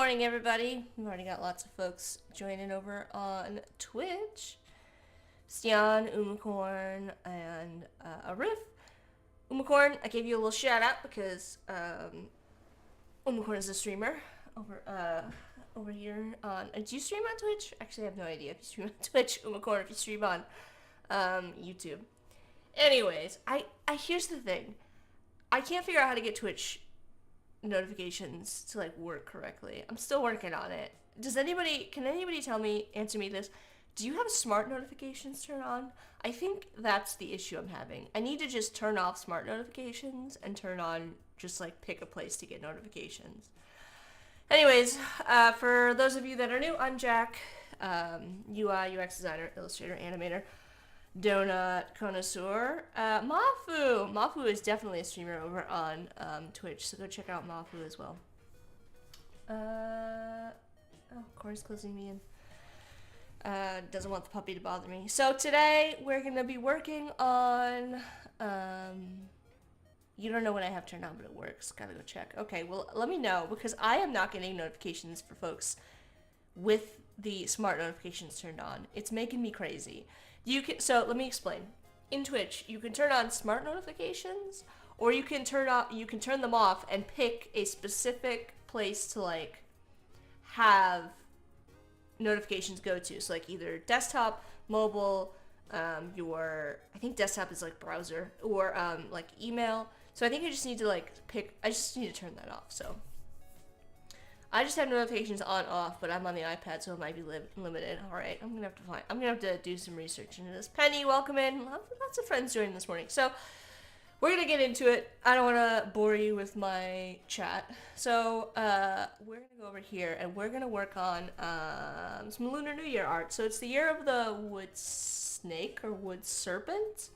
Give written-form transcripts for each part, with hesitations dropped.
morning, everybody. We've already got lots of folks joining over on Twitch. Stian, Umacorn, and Arif. Umacorn, I gave you a little shout out because Umacorn is a streamer over here on. Do you stream on Twitch? Actually, I have no idea if you stream on Twitch. Umacorn, if you stream on YouTube. Anyways, I here's the thing. I can't figure out how to get Twitch notifications to like work correctly. I'm still working on it. Can anybody answer me this? Do you have smart notifications turned on? I think that's the issue I'm having. I need to just turn off smart notifications and turn on just like pick a place to get notifications. Anyways, for those of you that are new, I'm Jack, UI, UX designer, illustrator, animator, donut connoisseur. Mafu is definitely a streamer over on Twitch, so go check out Mafu as well. Corey's closing me in. Doesn't want the puppy to bother me. So today we're gonna be working on you don't know what I have turned on, but it works. Gotta go check. Okay, well let me know because I am not getting notifications for folks with the smart notifications turned on. It's making me crazy. So let me explain. In Twitch, you can turn on smart notifications, or you can turn them off and pick a specific place to like have notifications go to. So like either desktop, mobile, I think desktop is like browser, or like email. So I think I just need to turn that off. So I just have notifications on off, but I'm on the iPad, so it might be limited. All right, I'm gonna have to do some research into this. Penny, welcome in. Lots of friends joining this morning. So we're gonna get into it. I don't want to bore you with my chat. So we're gonna go over here and we're gonna work on some Lunar New Year art. So it's the year of the wood snake or wood serpent.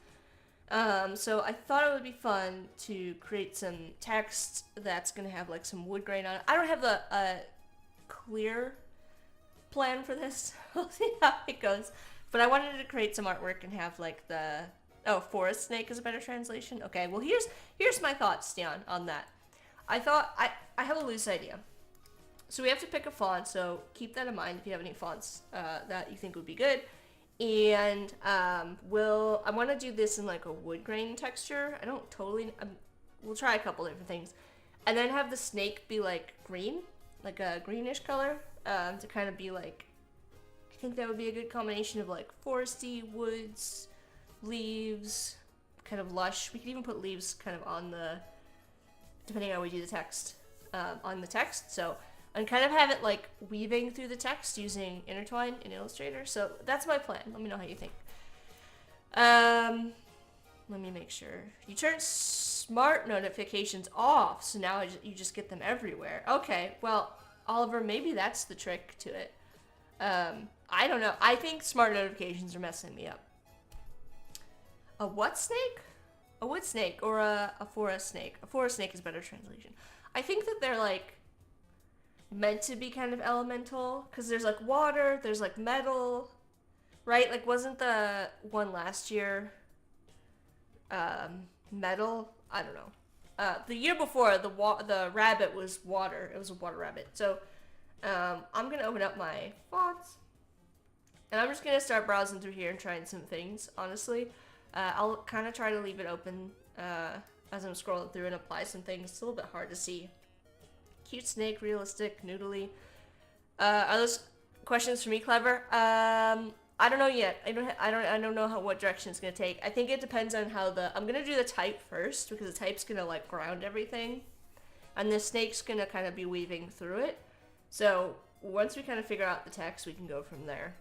So I thought it would be fun to create some text that's going to have like some wood grain on it. I don't have the clear plan for this. We'll see how it goes. But I wanted to create some artwork and have like forest snake is a better translation. Okay, well here's my thoughts, Stian, on that. I have a loose idea. So we have to pick a font, so keep that in mind if you have any fonts that you think would be good. And I want to do this in like a wood grain texture. We'll try a couple different things, and then have the snake be like green, like a greenish color, to kind of be like, I think that would be a good combination of like foresty, woods, leaves, kind of lush. We could even put leaves kind of on depending on how we do the text, on the text. So. And kind of have it like weaving through the text using Intertwine in Illustrator. So that's my plan. Let me know how you think. Let me make sure. You turn smart notifications off, so now you just get them everywhere. Okay, well, Oliver, maybe that's the trick to it. I don't know. I think smart notifications are messing me up. A what snake? A wood snake or a forest snake. A forest snake is a better translation. I think that they're like meant to be kind of elemental because there's like water, there's like metal, right? Like wasn't the one last year metal? I don't know. The year before the rabbit was water. It was a water rabbit. So I'm gonna open up my fonts and I'm just gonna start browsing through here and trying some things. Honestly, I'll kind of try to leave it open as I'm scrolling through and apply some things. It's a little bit hard to see. Cute snake, realistic, noodly. Are those questions for me, Clever? I don't know yet. I don't know what direction it's gonna take. I think it depends on how I'm gonna do the type first because the type's gonna like ground everything, and the snake's gonna kind of be weaving through it. So once we kind of figure out the text, we can go from there.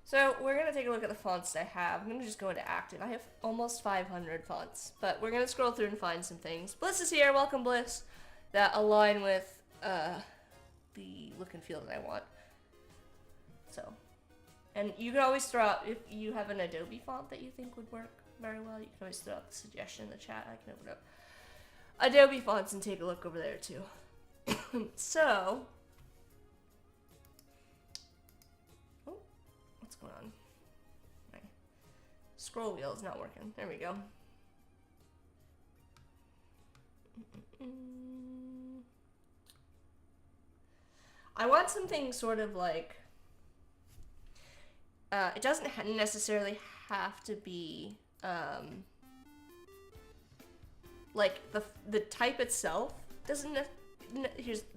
So we're gonna take a look at the fonts I have. I'm gonna just go into active. I have almost 500 fonts, but we're gonna scroll through and find some things. Bliss is here. Welcome, Bliss. That align with the look and feel that I want. So, and you can always throw out, if you have an Adobe font that you think would work very well, you can always throw out the suggestion in the chat. I can open up Adobe fonts and take a look over there too. So, what's going on? My scroll wheel is not working. There we go. I want something sort of like, it doesn't necessarily have to be, like the type itself doesn't,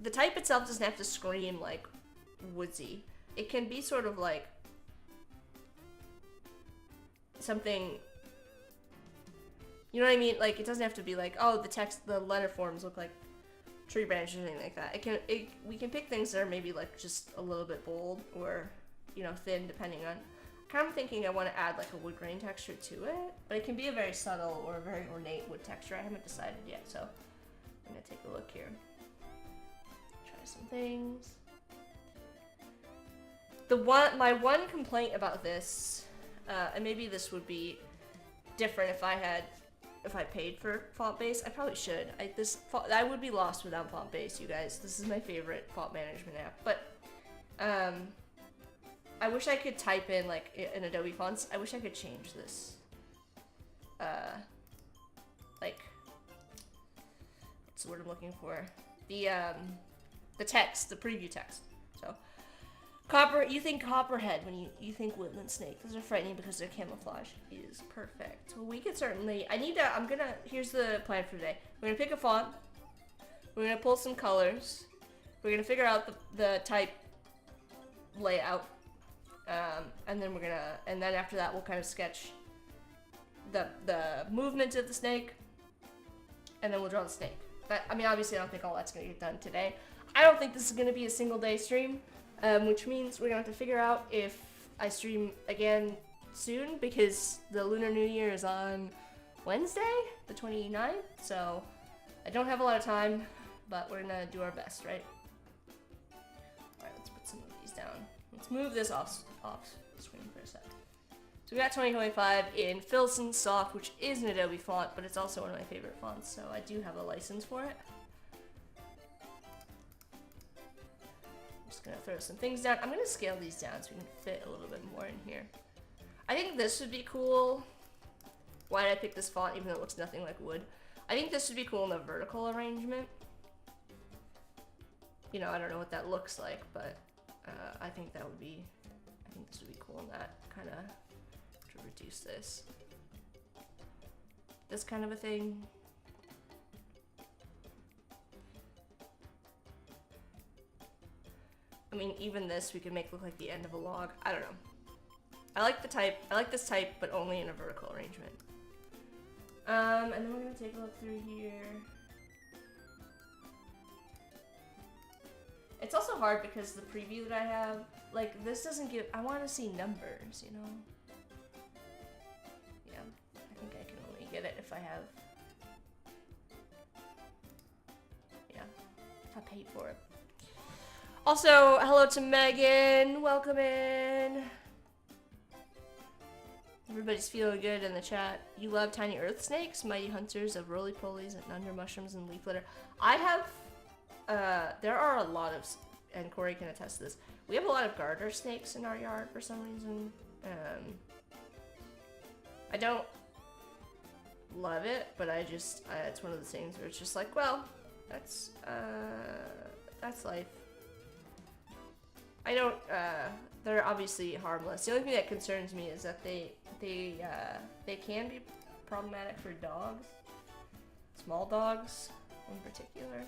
the type itself doesn't have to scream like woodsy. It can be sort of like something, you know what I mean? Like, it doesn't have to be like, oh, the letter forms look like tree branches or anything like that. We can pick things that are maybe like just a little bit bold or, you know, thin, depending on. Kind of thinking I want to add like a wood grain texture to it, but it can be a very subtle or a very ornate wood texture. I haven't decided yet, so I'm gonna take a look here. Try some things. My one complaint about this, and maybe this would be different if I paid for font base. I probably should. I would be lost without font base, you guys. This is my favorite font management app, but I wish I could type in like in Adobe fonts. I wish I could change this. Like, what's the word I'm looking for? The text, the preview text. So, you think copperhead when you think woodland snake. Those are frightening because their camouflage is perfect. Well, we could certainly. Here's the plan for today. We're gonna pick a font. We're gonna pull some colors. We're gonna figure out the type layout. And then after that we'll kind of sketch the movement of the snake, and then we'll draw the snake. Obviously I don't think all that's gonna get done today. I don't think this is gonna be a single day stream, which means we're gonna have to figure out if I stream again soon, because the Lunar New Year is on Wednesday, the 29th, so I don't have a lot of time, but we're gonna do our best, right? Alright, let's put some of these down. Let's move this off screen for a sec. So we got 2025 in Filson Soft, which is an Adobe font, but it's also one of my favorite fonts, so I do have a license for it. I'm just gonna throw some things down. I'm gonna scale these down so we can fit a little bit more in here. I think this would be cool. Why did I pick this font even though it looks nothing like wood? I think this would be cool in the vertical arrangement. You know, I don't know what that looks like, but I think this would be cool in that kind of, to reduce this kind of a thing. I mean, even this we could make look like the end of a log. I don't know. I like this type, but only in a vertical arrangement. And then we're gonna take a look through here. It's also hard because the preview that I have, like, this doesn't give, I want to see numbers, you know? Yeah, I think I can only get it if I have, yeah, if I paid for it. Also, hello to Megan, welcome in. Everybody's feeling good in the chat. You love tiny earth snakes, mighty hunters of roly-polies and under mushrooms and leaf litter. I have, there are a lot of, and Corey can attest to this, we have a lot of garter snakes in our yard for some reason. I don't love it, but it's one of those things where it's just like, well, that's life. I don't, they're obviously harmless. The only thing that concerns me is that they can be problematic for dogs. Small dogs, in particular.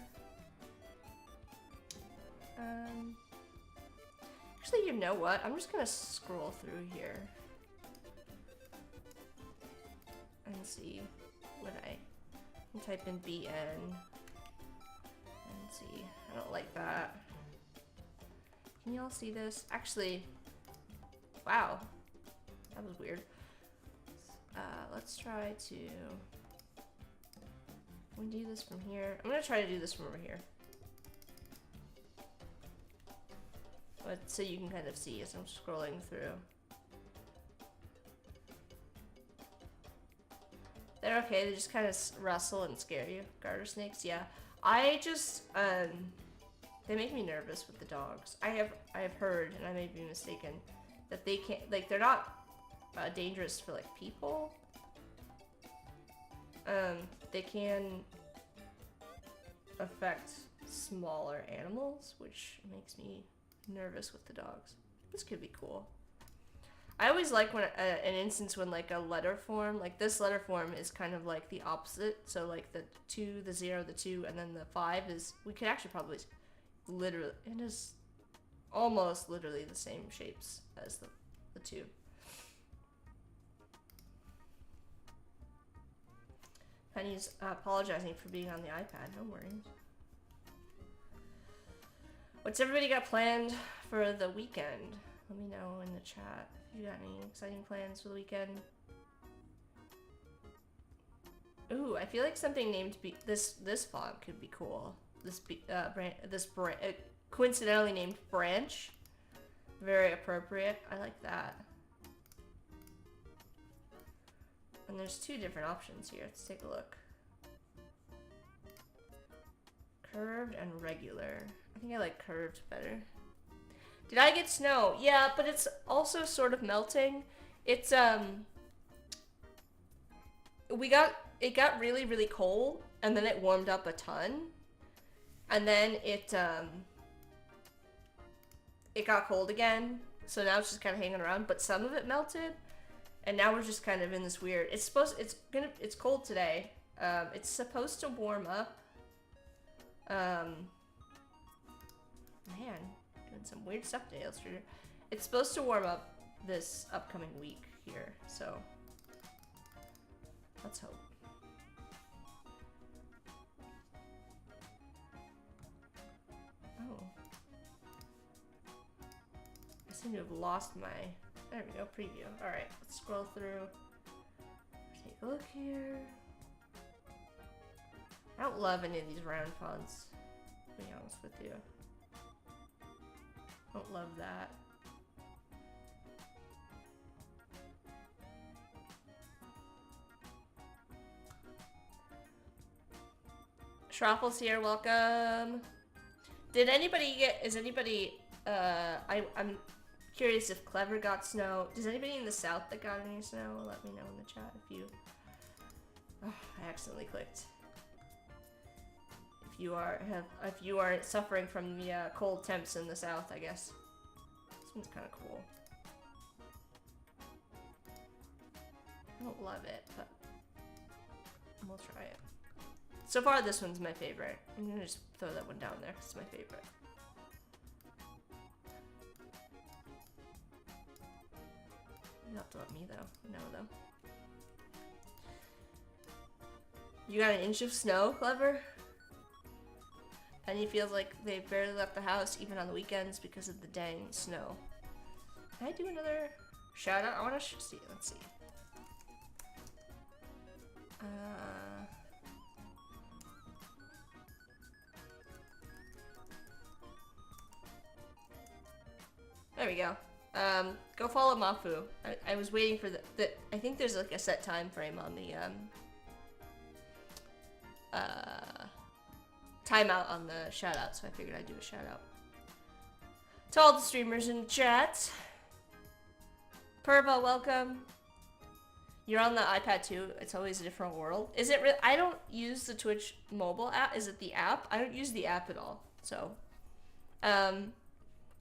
Actually, you know what? I'm just gonna scroll through here and see what I can type in BN and see. I don't like that. Can y'all see this? Actually, wow, that was weird. Let's try to. We do this from here. I'm gonna try to do this from over here. But so you can kind of see as I'm scrolling through. They're okay, they just kind of rustle and scare you. Garter snakes, yeah. I just, they make me nervous with the dogs. I have heard, and I may be mistaken, that they can't, like, they're not dangerous for, like, people. They can affect smaller animals, which makes me nervous with the dogs. This could be cool. I always like when an instance when like a letter form, like this letter form is kind of like the opposite. So like the 2, the 0, the 2, and then the 5 is, we could actually probably literally, it is almost literally the same shapes as the 2. Penny's apologizing for being on the iPad, no worries. What's everybody got planned for the weekend? Let me know in the chat if you got any exciting plans for the weekend. Ooh, I feel like something named this font could be cool. This coincidentally named Branch, very appropriate. I like that. And there's 2 different options here. Let's take a look. Curved and regular. I think I like curved better. Did I get snow? Yeah, but it's also sort of melting. It's it got really, really cold, and then it warmed up a ton, and then it got cold again. So now it's just kind of hanging around, but some of it melted, and now we're just kind of in this weird. It's cold today. It's supposed to warm up. Man, doing some weird stuff today, Illustrator. It's supposed to warm up this upcoming week here, so let's hope. Oh. I seem to have lost my... There we go, preview. Alright, let's scroll through. Take a look here. I don't love any of these round fonts, to be honest with you. Don't love that. Shraffle's here, welcome. Did anybody get, is anybody, I'm curious if Clever got snow. Does anybody in the south that got any snow? Let me know in the chat if you, oh, I accidentally clicked. If you are suffering from the cold temps in the south, I guess. This one's kind of cool. I don't love it, but we'll try it. So far, this one's my favorite. I'm gonna just throw that one down there because it's my favorite. You have to let me know though. You got an inch of snow, Clever? Penny feels like they've barely left the house, even on the weekends, because of the dang snow. Can I do another shout out? I want to see. Let's see. There we go. Go follow Mafu. I was waiting for the I think there's like a set time frame on the timeout on the shout out, so I figured I'd do a shout out to all the streamers in the chat. Purva, welcome. You're on the iPad too. It's always a different world. Is it real? I don't use the Twitch mobile app. Is it the app? I don't use the app at all. So, I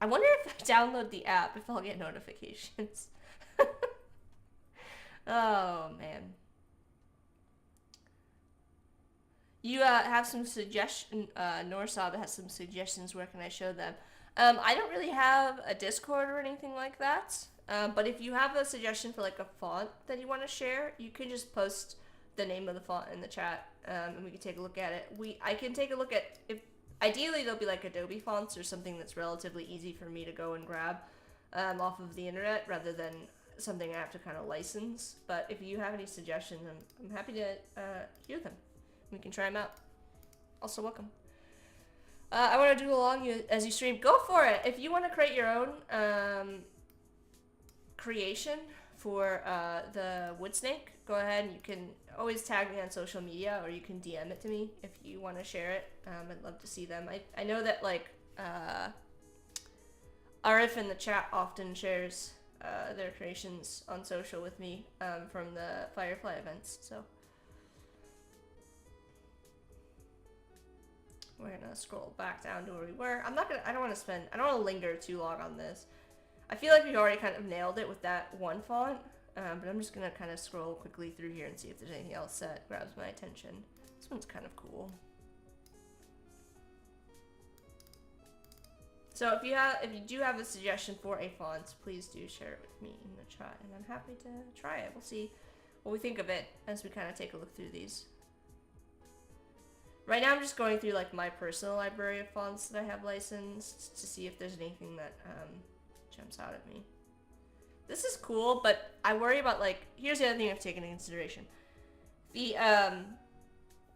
wonder if I download the app if I'll get notifications. Oh man. You have some suggestions. Norsab has some suggestions. Where can I show them? I don't really have a Discord or anything like that. But if you have a suggestion for like a font that you want to share, you can just post the name of the font in the chat, and we can take a look at it. I can take a look at, if ideally they'll be like Adobe fonts or something that's relatively easy for me to go and grab off of the internet rather than something I have to kind of license. But if you have any suggestions, I'm happy to hear them. We can try them out. Also, welcome. I want to do along as you stream. Go for it. If you want to create your own creation for the wood snake, go ahead and you can always tag me on social media, or you can DM it to me if you want to share it. I'd love to see them. I know that like Arif in the chat often shares their creations on social with me from the Firefly events. So We're gonna scroll back down to where we were. I don't want to linger too long on this. I feel like we've already kind of nailed it with that one font, but I'm just gonna kind of scroll quickly through here and see if there's anything else that grabs my attention. This one's kind of cool. So if you do have a suggestion for a font, please do share it with me in the chat, and I'm happy to try it. We'll see what we think of it as we kind of take a look through these. Right now I'm just going through like my personal library of fonts that I have licensed to see if there's anything that jumps out at me. This is cool, but I worry about like, here's the other thing I've taken into consideration. The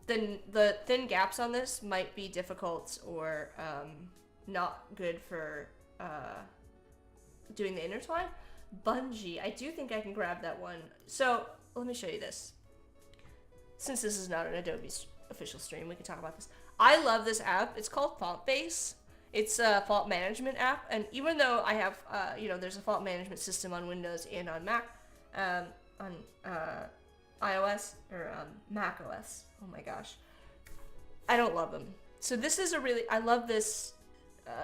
thin gaps on this might be difficult or not good for doing the intertwine. Bungee, I do think I can grab that one. So let me show you this. Since this is not an Adobe official stream, we can talk about this. I love this app. It's called FontBase. It's a font management app, and even though I have, there's a font management system on Windows and on Mac, on iOS or Mac OS. Oh my gosh, I don't love them. So this is I love this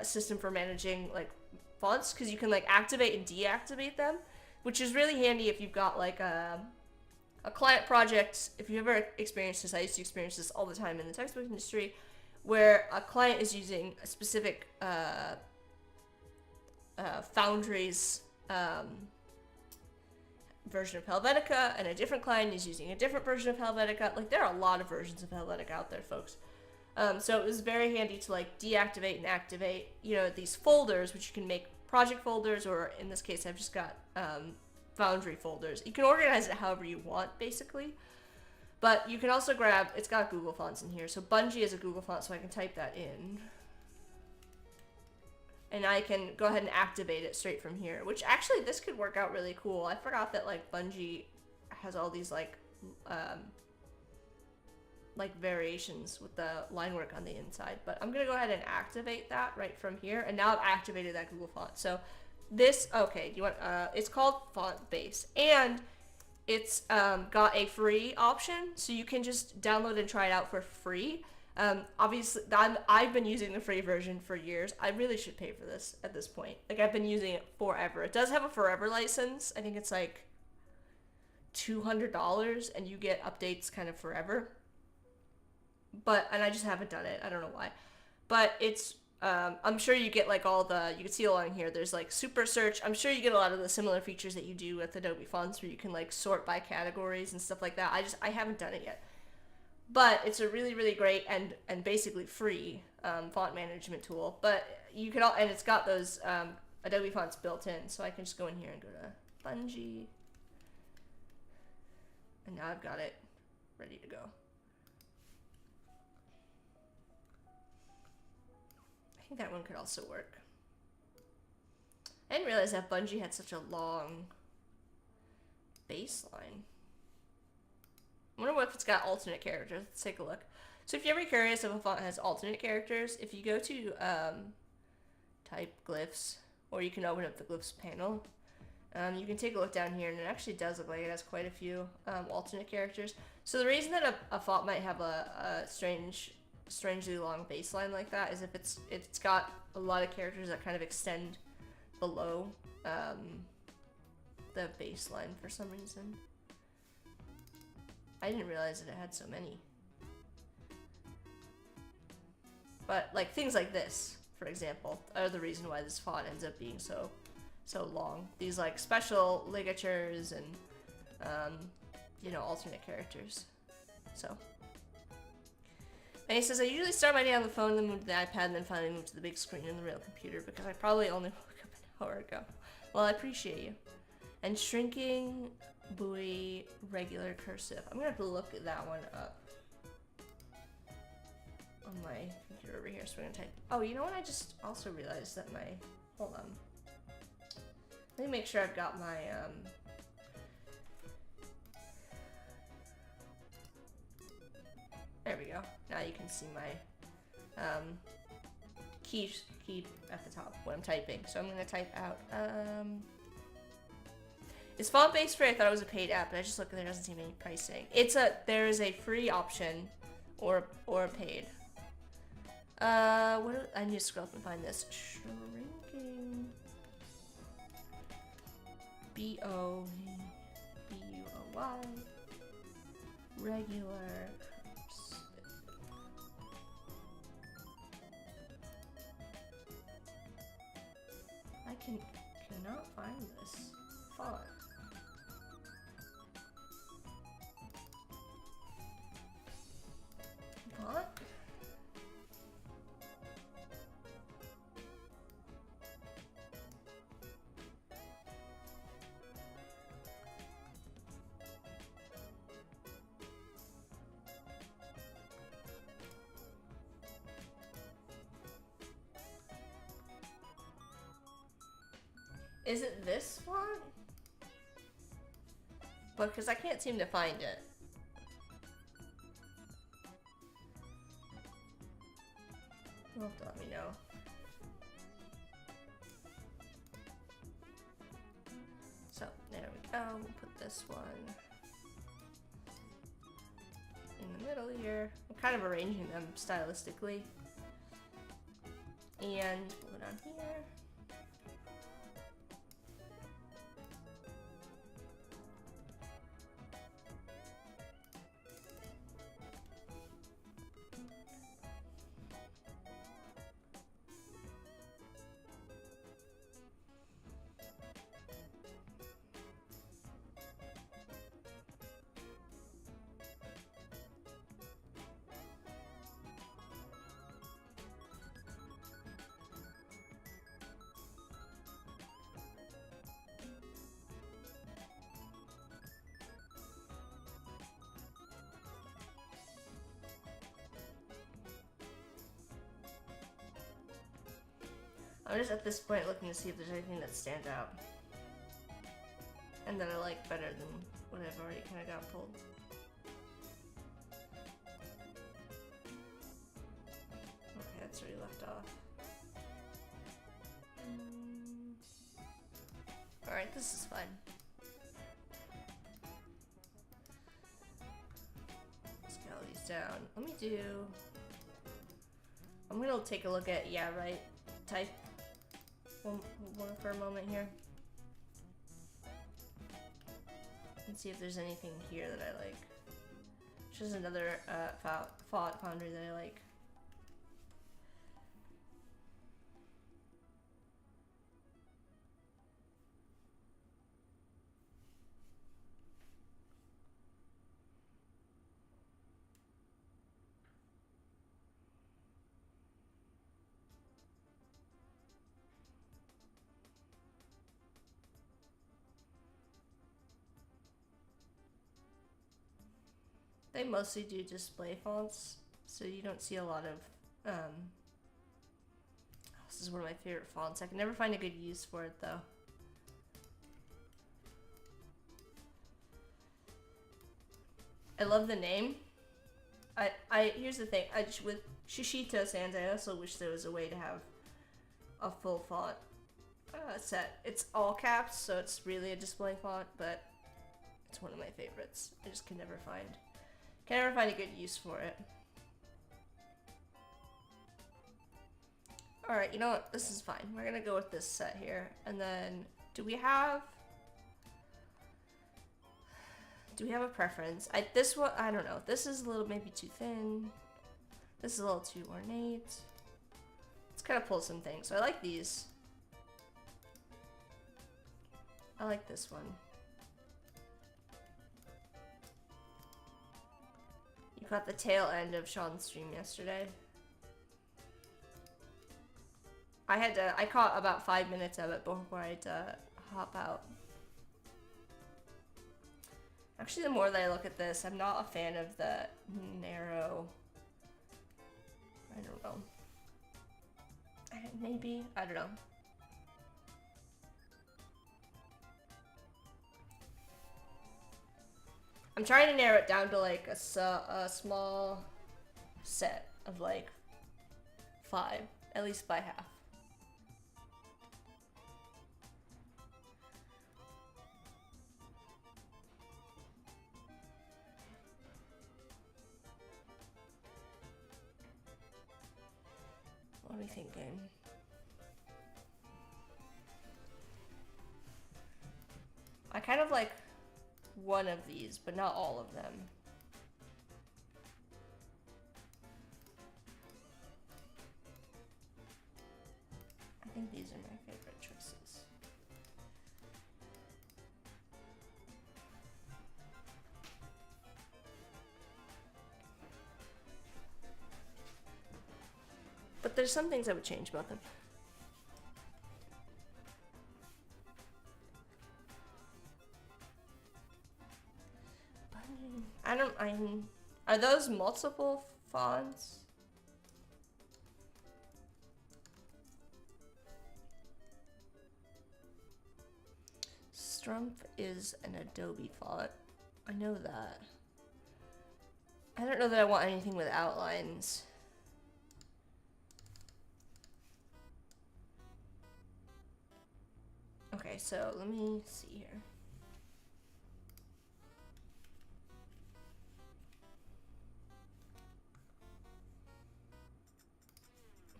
system for managing like fonts, because you can like activate and deactivate them, which is really handy if you've got like a client project. If you've ever experienced this, I used to experience this all the time in the textbook industry, where a client is using a specific Foundry's version of Helvetica, and a different client is using a different version of Helvetica. Like, there are a lot of versions of Helvetica out there, folks. So it was very handy to like deactivate and activate, these folders, which you can make project folders, or in this case, I've just got Foundry folders. You can organize it however you want, basically. But you can also grab, it's got Google fonts in here. So Bungee is a Google font, so I can type that in. And I can go ahead and activate it straight from here, which actually this could work out really cool. I forgot that like Bungee has all these like variations with the line work on the inside. But I'm gonna go ahead and activate that right from here. And now I've activated that Google font. So this, okay, it's called FontBase, and it's got a free option, so you can just download and try it out for free. Obviously, I've been using the free version for years. I really should pay for this at this point. Like, I've been using it forever. It does have a forever license. I think it's like $200, and you get updates kind of forever. And I just haven't done it. I don't know why. But it's, I'm sure you get like you can see along here, there's like super search. I'm sure you get a lot of the similar features that you do with Adobe Fonts, where you can like sort by categories and stuff like that. I haven't done it yet. But it's a really, really great and basically free font management tool. But you can and it's got those Adobe fonts built in, so I can just go in here and go to Bungee. And now I've got it ready to go. I think that one could also work. I didn't realize that Bungee had such a long baseline. I wonder if it's got alternate characters. Let's take a look. So if you're ever curious if a font has alternate characters, if you go to type glyphs, or you can open up the glyphs panel, you can take a look down here, and it actually does look like it has quite a few alternate characters. So the reason that a font might have a strangely long baseline like that is if it's got a lot of characters that kind of extend below the baseline for some reason. I didn't realize that it had so many. But like things like this, for example, are the reason why this font ends up being so long. These like special ligatures and alternate characters. So. And he says, I usually start my day on the phone, and then move to the iPad, and then finally move to the big screen in the real computer, because I probably only woke up an hour ago. Well, I appreciate you. And shrinking, buoy, regular, cursive. I'm gonna have to look at that one up on my computer over here, so we're gonna type. Oh, you know what? I just also realized that hold on. Let me make sure I've got my, there we go. Now you can see my key at the top when I'm typing. So I'm gonna type out. Is FontBase free? I thought it was a paid app, but I just looked and there doesn't seem any pricing. There is a free option or a paid. I need to scroll up and find this. Shrinking. B-O-B-U-O-Y. Regular. I cannot find this font. Font? Is it this font? Because I can't seem to find it. You'll have to let me know. So, there we go. We'll put this one in the middle here. I'm kind of arranging them stylistically. And put it on here. I'm just at this point looking to see if there's anything that stands out. And that I like better than what I've already kind of got pulled. Okay, that's where you left off. Alright, this is fine. Scale these down. Let me do... I'm gonna take a look at, yeah, right, type. One for a moment here. And see if there's anything here that I like. Which is another font foundry that I like. They mostly do display fonts, so you don't see a lot of, this is one of my favorite fonts. I can never find a good use for it though. I love the name. Here's the thing, with Shishito Sans, I also wish there was a way to have a full font set. It's all caps, so it's really a display font, but it's one of my favorites. I just can never find a good use for it. Alright, you know what? This is fine. We're gonna go with this set here. And then, do we have a preference? This one, I don't know. This is a little maybe too thin. This is a little too ornate. Let's kind of pull some things. So I like these. I like this one. You caught the tail end of Sean's stream yesterday. I caught about 5 minutes of it before I had to hop out. Actually, the more that I look at this, I'm not a fan of the narrow, I don't know. Maybe, I don't know. I'm trying to narrow it down to like a small set of like 5, at least by half. me thinking. I kind of like one of these, but not all of them. I think these are my favorite choices. But there's some things I would change about them. Are those multiple fonts? Strumpf is an Adobe font. I know that. I don't know that I want anything with outlines. Okay, so let me see here.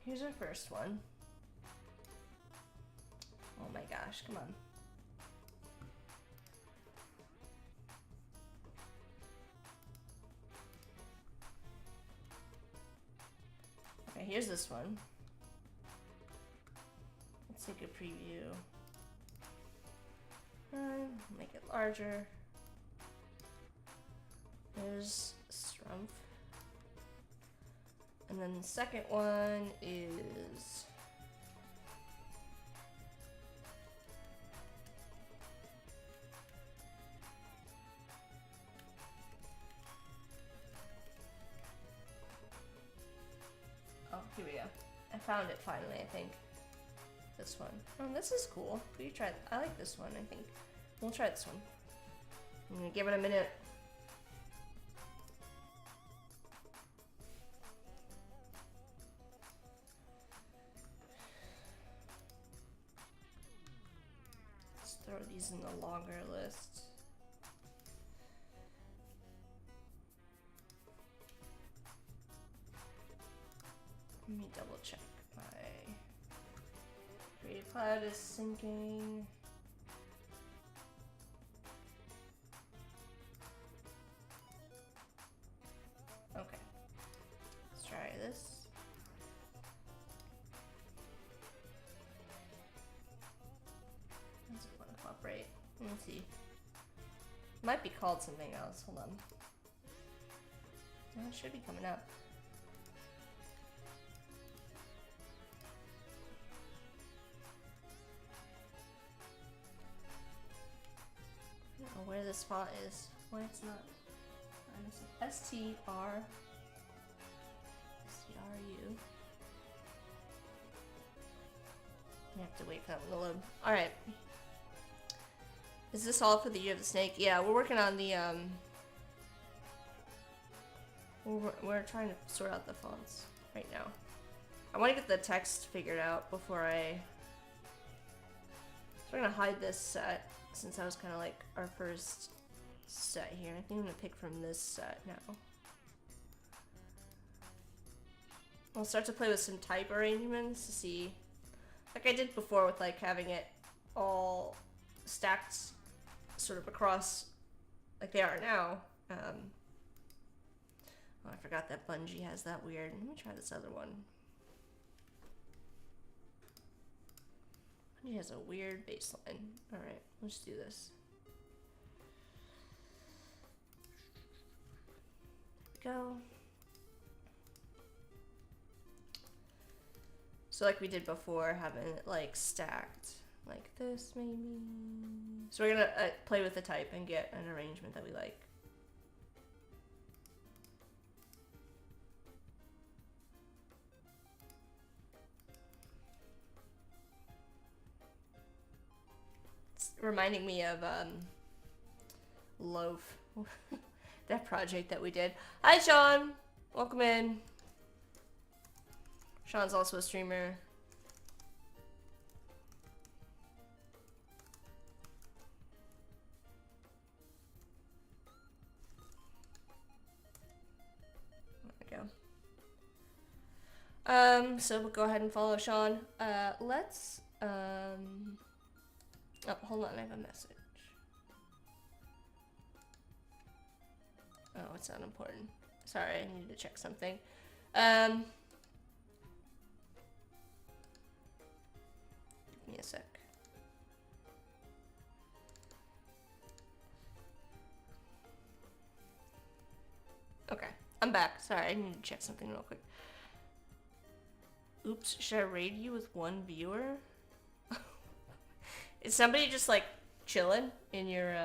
Here's our first one. Oh my gosh, come on. Okay, here's this one. Let's take a preview. Make it larger. There's Strumpf. And then the second one is oh, here we go. I found it finally, I think. This one. Oh, this is cool. We try. I like this one, I think. We'll try this one. I'm gonna give it a minute. Let's throw these in the longer list. Let me double check my Creative Cloud is syncing. Okay, let's try this. Doesn't want to cooperate. Let me see. Might be called something else. Hold on. Oh, it should be coming up. I don't know where this font is. Why it's not. STRU. You have to wait for that one to load. Alright. Is this all for the Year of the Snake? Yeah, we're working on the, we're trying to sort out the fonts right now. I want to get the text figured out before I... So we're going to hide this set, since that was kind of like our first set here. I think I'm going to pick from this set now. I'll start to play with some type arrangements to see, like I did before with like having it all stacked sort of across like they are now. Oh, I forgot that Bungie has that weird. Let me try this other one. Bungie has a weird baseline. Alright, let's do this. There we go. So like we did before, having it like stacked like this maybe. So we're gonna play with the type and get an arrangement that we like. It's reminding me of Loaf, that project that we did. Hi Sean, welcome in. Sean's also a streamer. There we go. So we'll go ahead and follow Sean. Let's, oh, hold on, I have a message. Oh, it's not important. Sorry, I needed to check something. Give me a sec. Okay, I'm back. Sorry, I need to check something real quick. Oops, should I raid you with one viewer? Is somebody just like chilling in your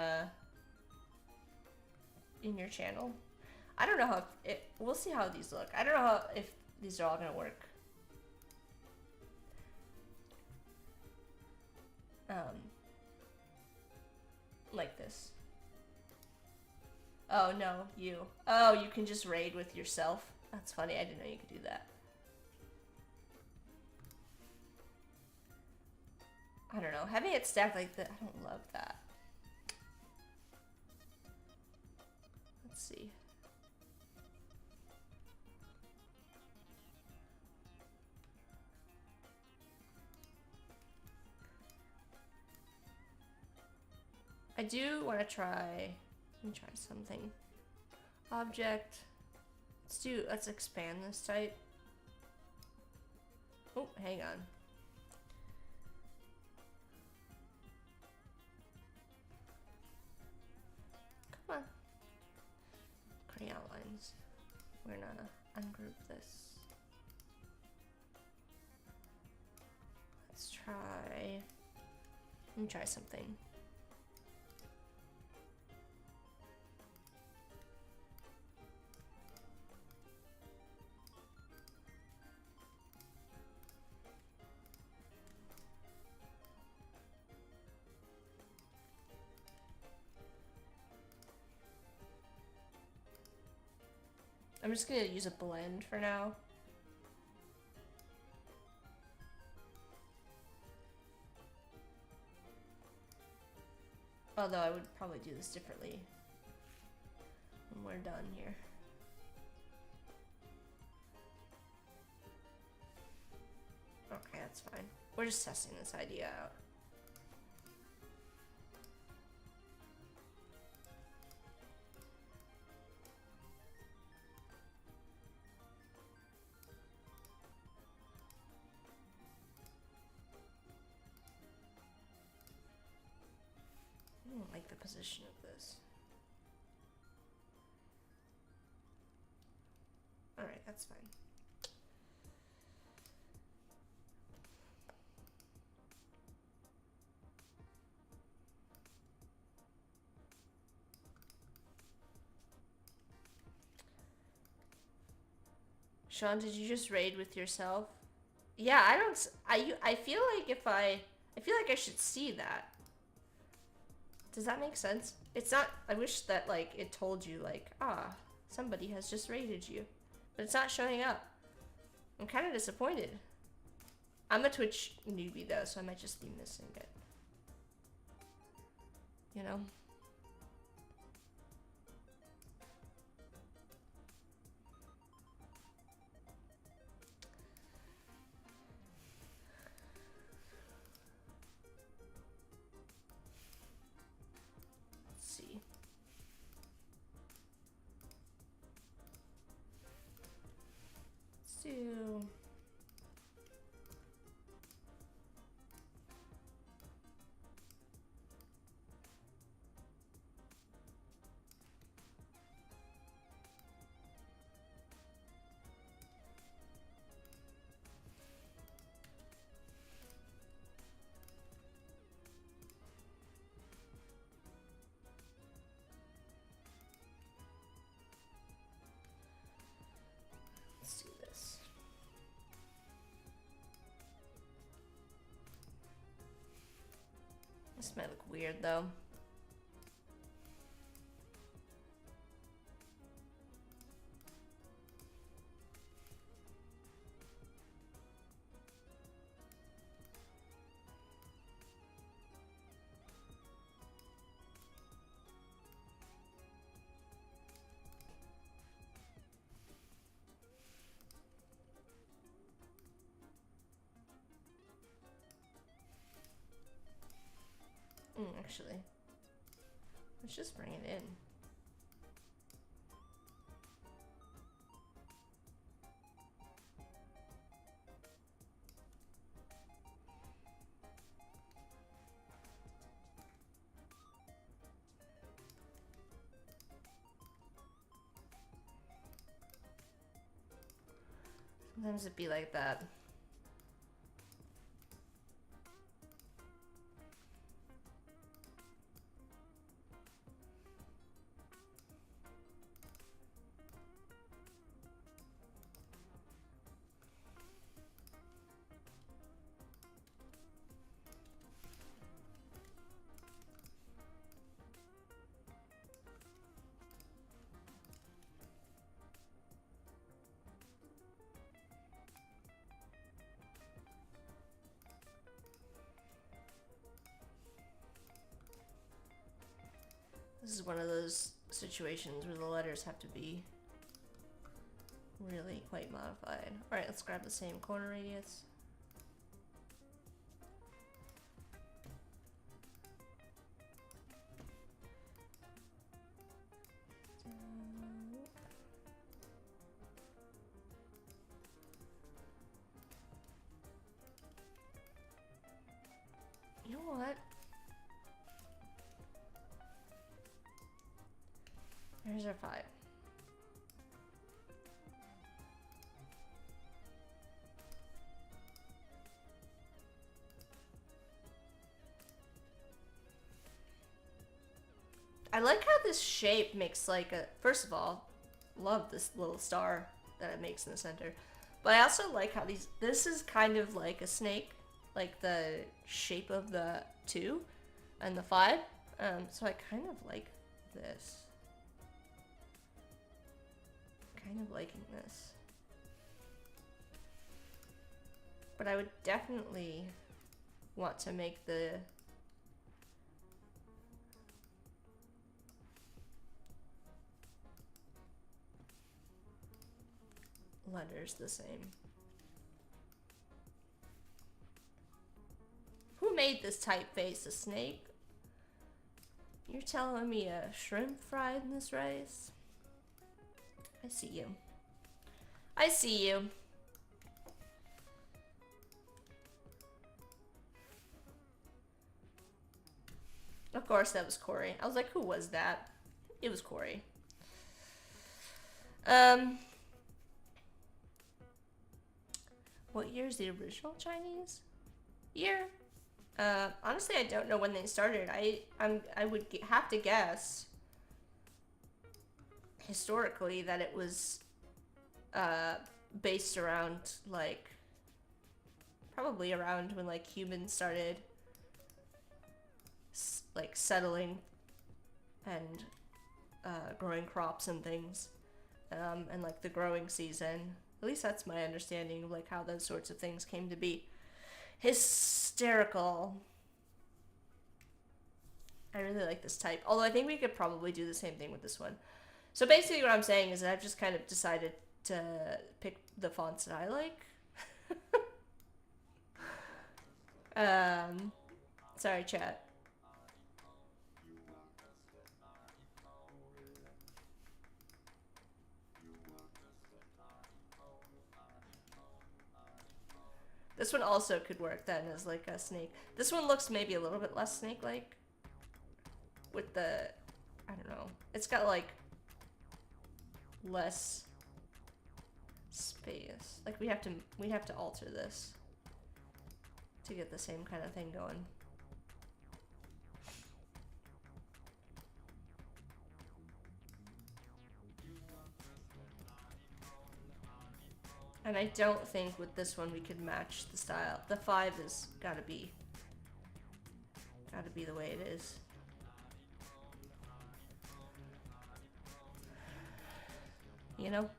channel? I don't know how we'll see how these look. I don't know how if these are all gonna work. Like this. Oh no, you. Oh, you can just raid with yourself. That's funny. I didn't know you could do that. I don't know. Having it stacked like that, I don't love that. Let's see. I do want to try. Let me try something. Object. Let's expand this type. Oh, hang on. Come on. Create outlines. We're gonna ungroup this. Let's try. Let me try something. I'm just gonna use a blend for now. Although I would probably do this differently when we're done here. Okay, that's fine. We're just testing this idea out. I don't like the position of this. Alright, that's fine. Sean, did you just raid with yourself? Yeah, I feel like I feel like I should see that. Does that make sense? It's not, I wish that like it told you like, somebody has just raided you. But it's not showing up. I'm kind of disappointed. I'm a Twitch newbie though, so I might just be missing it. You know? Do let's do this. This might look weird though. actually. Let's just bring it in. Sometimes it'd be like that. This is one of those situations where the letters have to be really quite modified. Alright, let's grab the same corner radius. You know what? Here's our 5. I like how this shape makes like a, first of all, love this little star that it makes in the center. But I also like how this is kind of like a snake, like the shape of the 2 and the 5. So I kind of like this. Kind of liking this. But I would definitely want to make the letters the same. Who made this typeface? A snake? You're telling me a shrimp fried in this rice? I see you. I see you. Of course, that was Corey. I was like, who was that? It was Corey. What year is the original Chinese year? Honestly, I don't know when they started. I would have to guess historically that it was based around like probably around when like humans started like settling and growing crops and things, and like the growing season. At least that's my understanding of like how those sorts of things came to be. Hysterical. I really like this type. Although I think we could probably do the same thing with this one. So basically what I'm saying is that I've just kind of decided to pick the fonts that I like. Sorry, chat. This one also could work then as like a snake. This one looks maybe a little bit less snake-like. With the, I don't know. It's got like less space. Like we'd have to alter this to get the same kind of thing going. And I don't think with this one we could match the style. The 5 is gotta be the way it is. You know?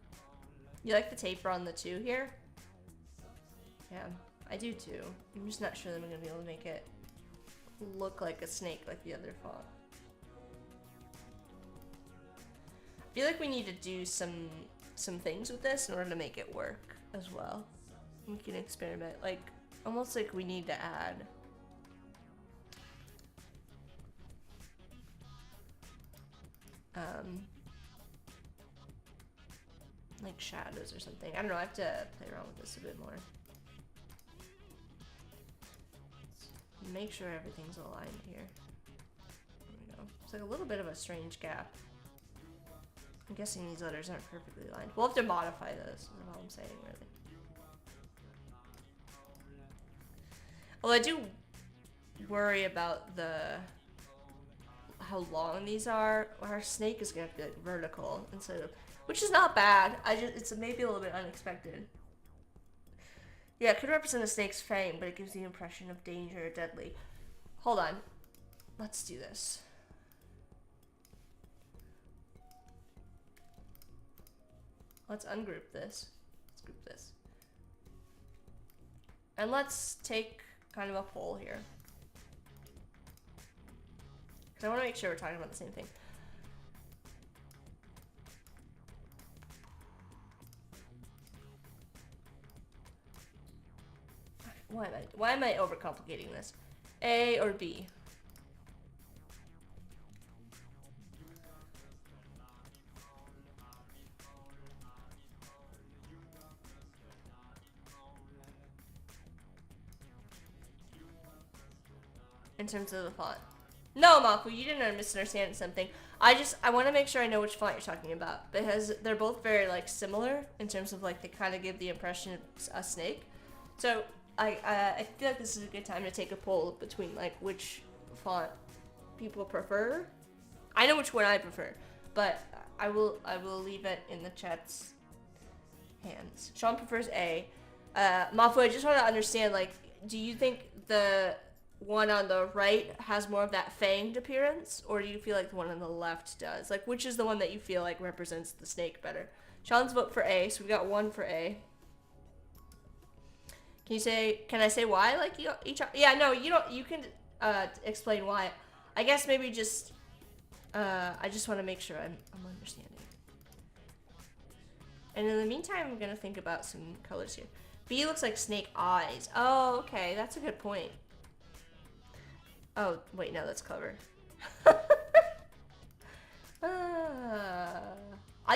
You like the taper on the 2 here? Yeah, I do too. I'm just not sure that I'm gonna be able to make it look like a snake like the other font. I feel like we need to do some things with this in order to make it work as well. We can experiment, like almost like we need to add like shadows or something. I don't know, I have to play around with this a bit more. Let's make sure everything's aligned here. There we go. It's like a little bit of a strange gap. I'm guessing these letters aren't perfectly aligned. We'll have to modify those, is all I'm saying, really. Well, I do worry about how long these are. Our snake is gonna have to be like vertical instead of, which is not bad. It's maybe a little bit unexpected. Yeah, it could represent a snake's fang, but it gives the impression of danger or deadly. Hold on, let's do this. Let's ungroup this. Let's group this. And let's take kind of a poll here. Because I want to make sure we're talking about the same thing. Why am I overcomplicating this? A or B? In terms of the font. No, Mapu, you didn't misunderstand something. I want to make sure I know which font you're talking about, because they're both very, like, similar in terms of, like, they kind of give the impression of a snake. So, I feel like this is a good time to take a poll between, like, which font people prefer. I know which one I prefer, but I will leave it in the chat's hands. Sean prefers A. Mafu, I just want to understand, like, do you think the one on the right has more of that fanged appearance, or do you feel like the one on the left does? Like, which is the one that you feel like represents the snake better? Sean's vote for A, so we got one for A. Can I say why? Like, you each, yeah, no, you don't, you can explain why. I guess maybe just, I just want to make sure I'm understanding. And in the meantime, I'm gonna think about some colors here. B looks like snake eyes. Oh, okay, that's a good point. Oh, wait, no, that's clever.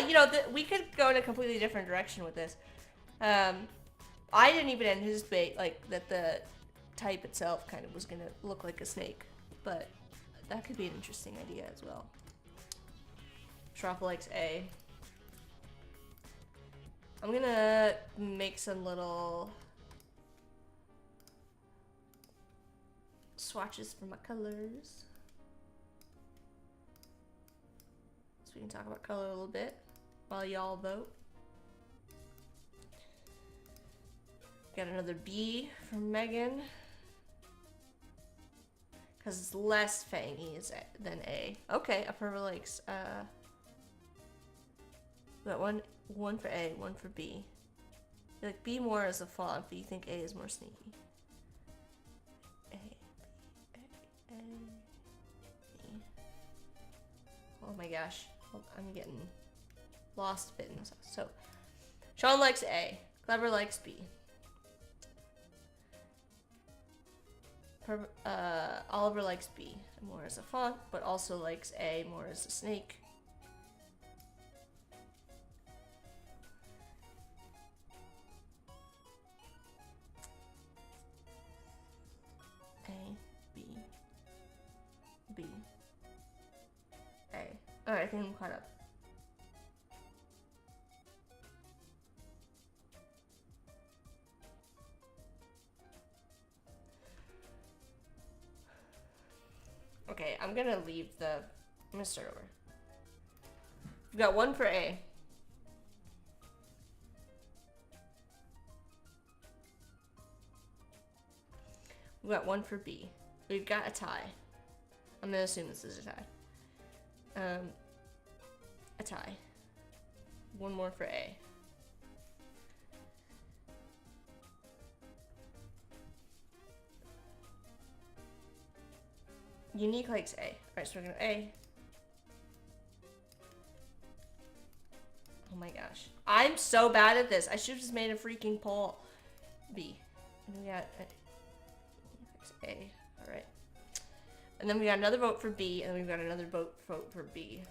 You know, we could go in a completely different direction with this. I didn't even anticipate, like, that the type itself kind of was gonna look like a snake, but that could be an interesting idea as well. Shroff likes A. I'm gonna make some little swatches for my colors. So we can talk about color a little bit while y'all vote. Got another B from Megan. Because it's less fangy than A. Okay, Upper Lakes. We got one for A, one for B. You like B more as a font, but you think A is more sneaky. A, B, A, B. Oh my gosh. I'm getting lost a bit in this. So, Sean likes A. Clever likes B. Oliver likes B more as a font, but also likes A more as a snake. A, B, B, A. Alright, I think I'm caught up. Okay, I'm gonna start over. We've got one for A. We've got one for B. We've got a tie. I'm gonna assume this is a tie. A tie. One more for A. Unique likes A. Alright, so we're gonna A. Oh my gosh. I'm so bad at this. I should have just made a freaking poll. B. And we got A. Alright. And then we got another vote for B, and then we've got another vote for B.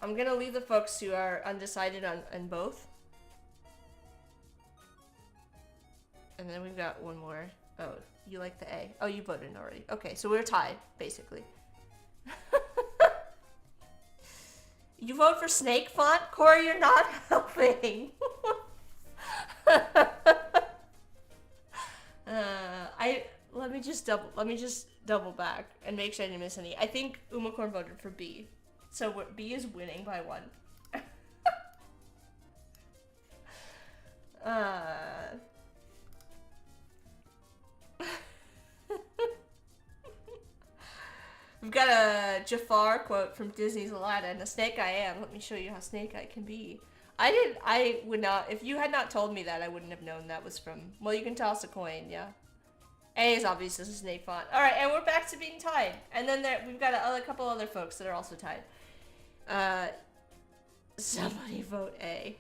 I'm gonna leave the folks who are undecided on both. And then we've got one more. Oh, you like the A. Oh, you voted already. Okay, so we're tied, basically. You vote for snake font? Corey, you're not helping. Let me just double back and make sure I didn't miss any. I think Umacorn voted for B. So B is winning by 1. We've got a Jafar quote from Disney's Aladdin. A snake I am. Let me show you how snake I can be. I would not, if you had not told me that, I wouldn't have known that was from, well, you can toss a coin, yeah. A is obvious, this is snake font. Alright, and we're back to being tied. And then we've got a couple other folks that are also tied. Somebody vote A.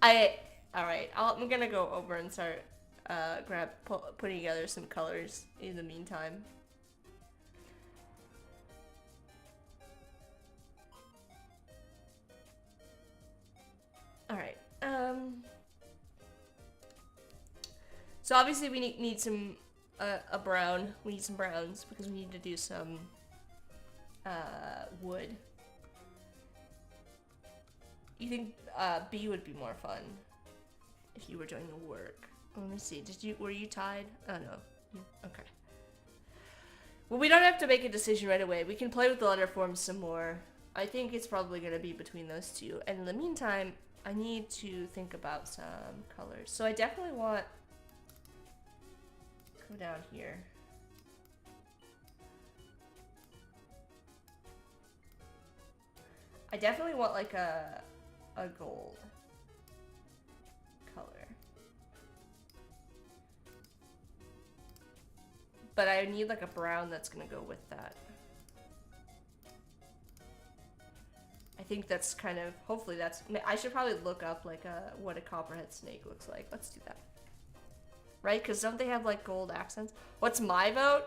Alright, I'm gonna go over and start putting together some colors in the meantime. Alright, so obviously we need some, a brown. We need some browns because we need to do some, wood. You think, B would be more fun if you were doing the work. Let me see, were you tied? Oh no, okay. Well, we don't have to make a decision right away. We can play with the letter forms some more. I think it's probably gonna be between those two. And in the meantime, I need to think about some colors. So I definitely want, go down here. I definitely want like a gold color. But I need like a brown that's gonna go with that. I think that's kind of, hopefully that's, I should probably look up like what a copperhead snake looks like. Let's do that. Right? Because don't they have like gold accents? What's my vote?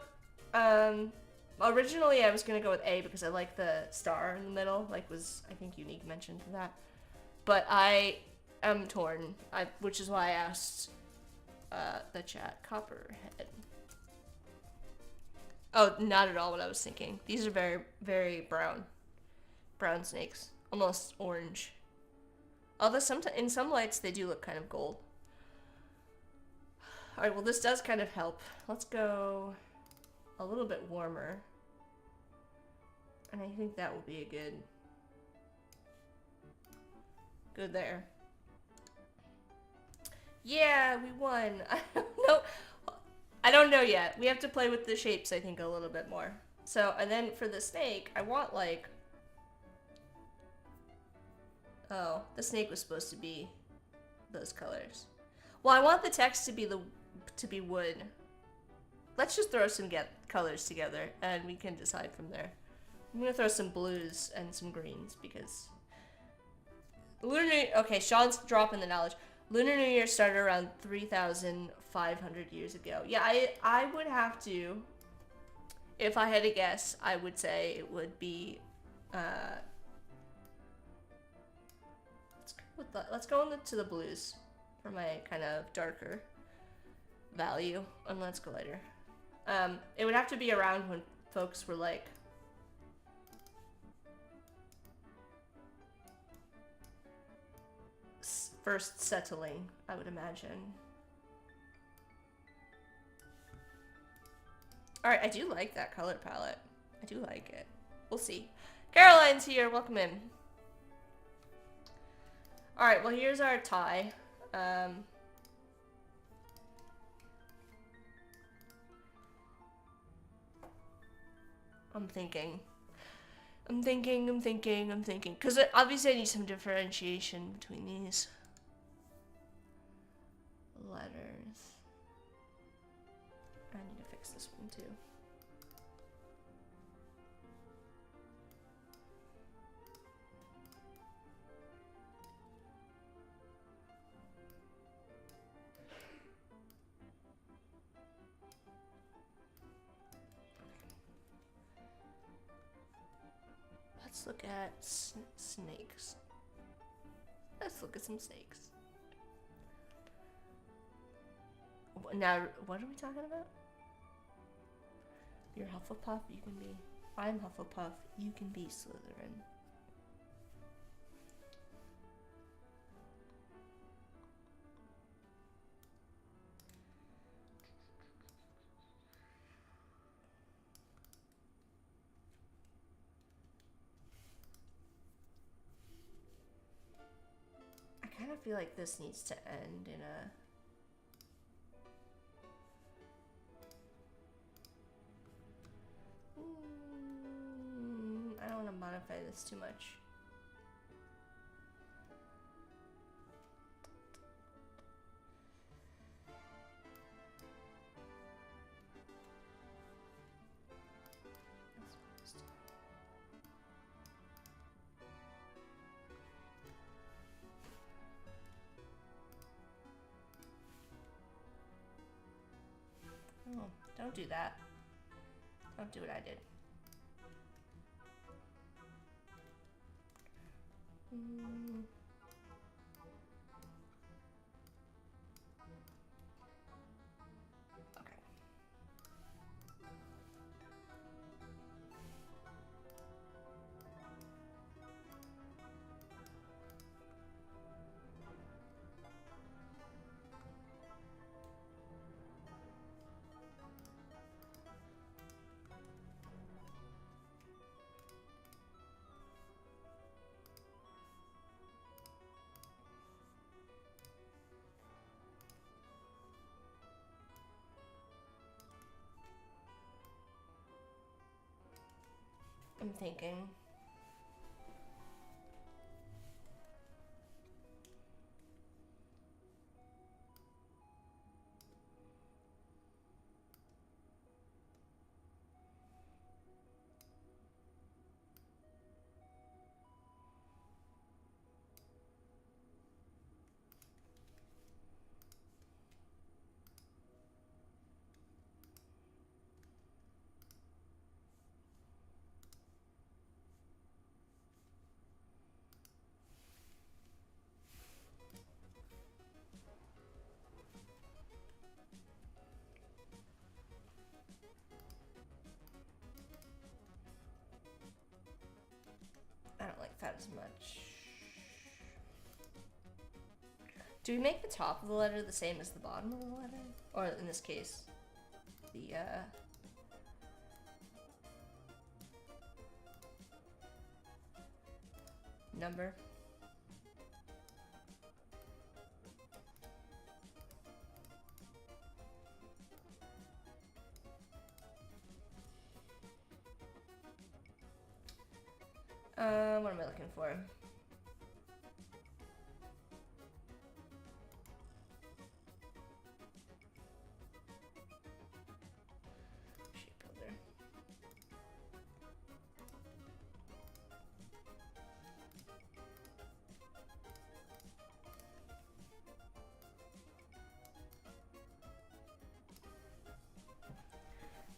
Originally I was gonna go with A because I like the star in the middle, like was, I think, Unique mentioned that. But I am torn, which is why I asked the chat, copperhead. Oh, not at all what I was thinking. These are very, very brown. Brown snakes. Almost orange. Although in some lights they do look kind of gold. Alright, well this does kind of help. Let's go a little bit warmer. And I think that will be a good there. Yeah, we won. I don't know. I don't know yet. We have to play with the shapes, I think, a little bit more. So, and then for the snake, I want like, oh, the snake was supposed to be those colors. Well, I want the text to be wood. Let's just throw some colors together and we can decide from there. I'm gonna throw some blues and some greens because Lunar New Year, okay, Sean's dropping the knowledge. Lunar New Year started around 3,500 years ago. Yeah, I would have to, if I had to guess, I would say it would be, let's go into the blues for my kind of darker value, and let's go later. It would have to be around when folks were like, first settling, I would imagine. Alright, I do like that color palette. I do like it. We'll see. Caroline's here, welcome in. Alright, well here's our tie. I'm thinking. Because obviously I need some differentiation between these letters. I need to fix this one too. Let's look at snakes. Let's look at some snakes. Now, what are we talking about? You're Hufflepuff, you can be... I'm Hufflepuff, you can be Slytherin. I kind of feel like this needs to end in a... I don't want to modify this too much. Oh, don't do that. Don't do what I did. Okay. I'm thinking. I don't like that as much. Do we make the top of the letter the same as the bottom of the letter? Or in this case, the number? What am I looking for? Shape builder.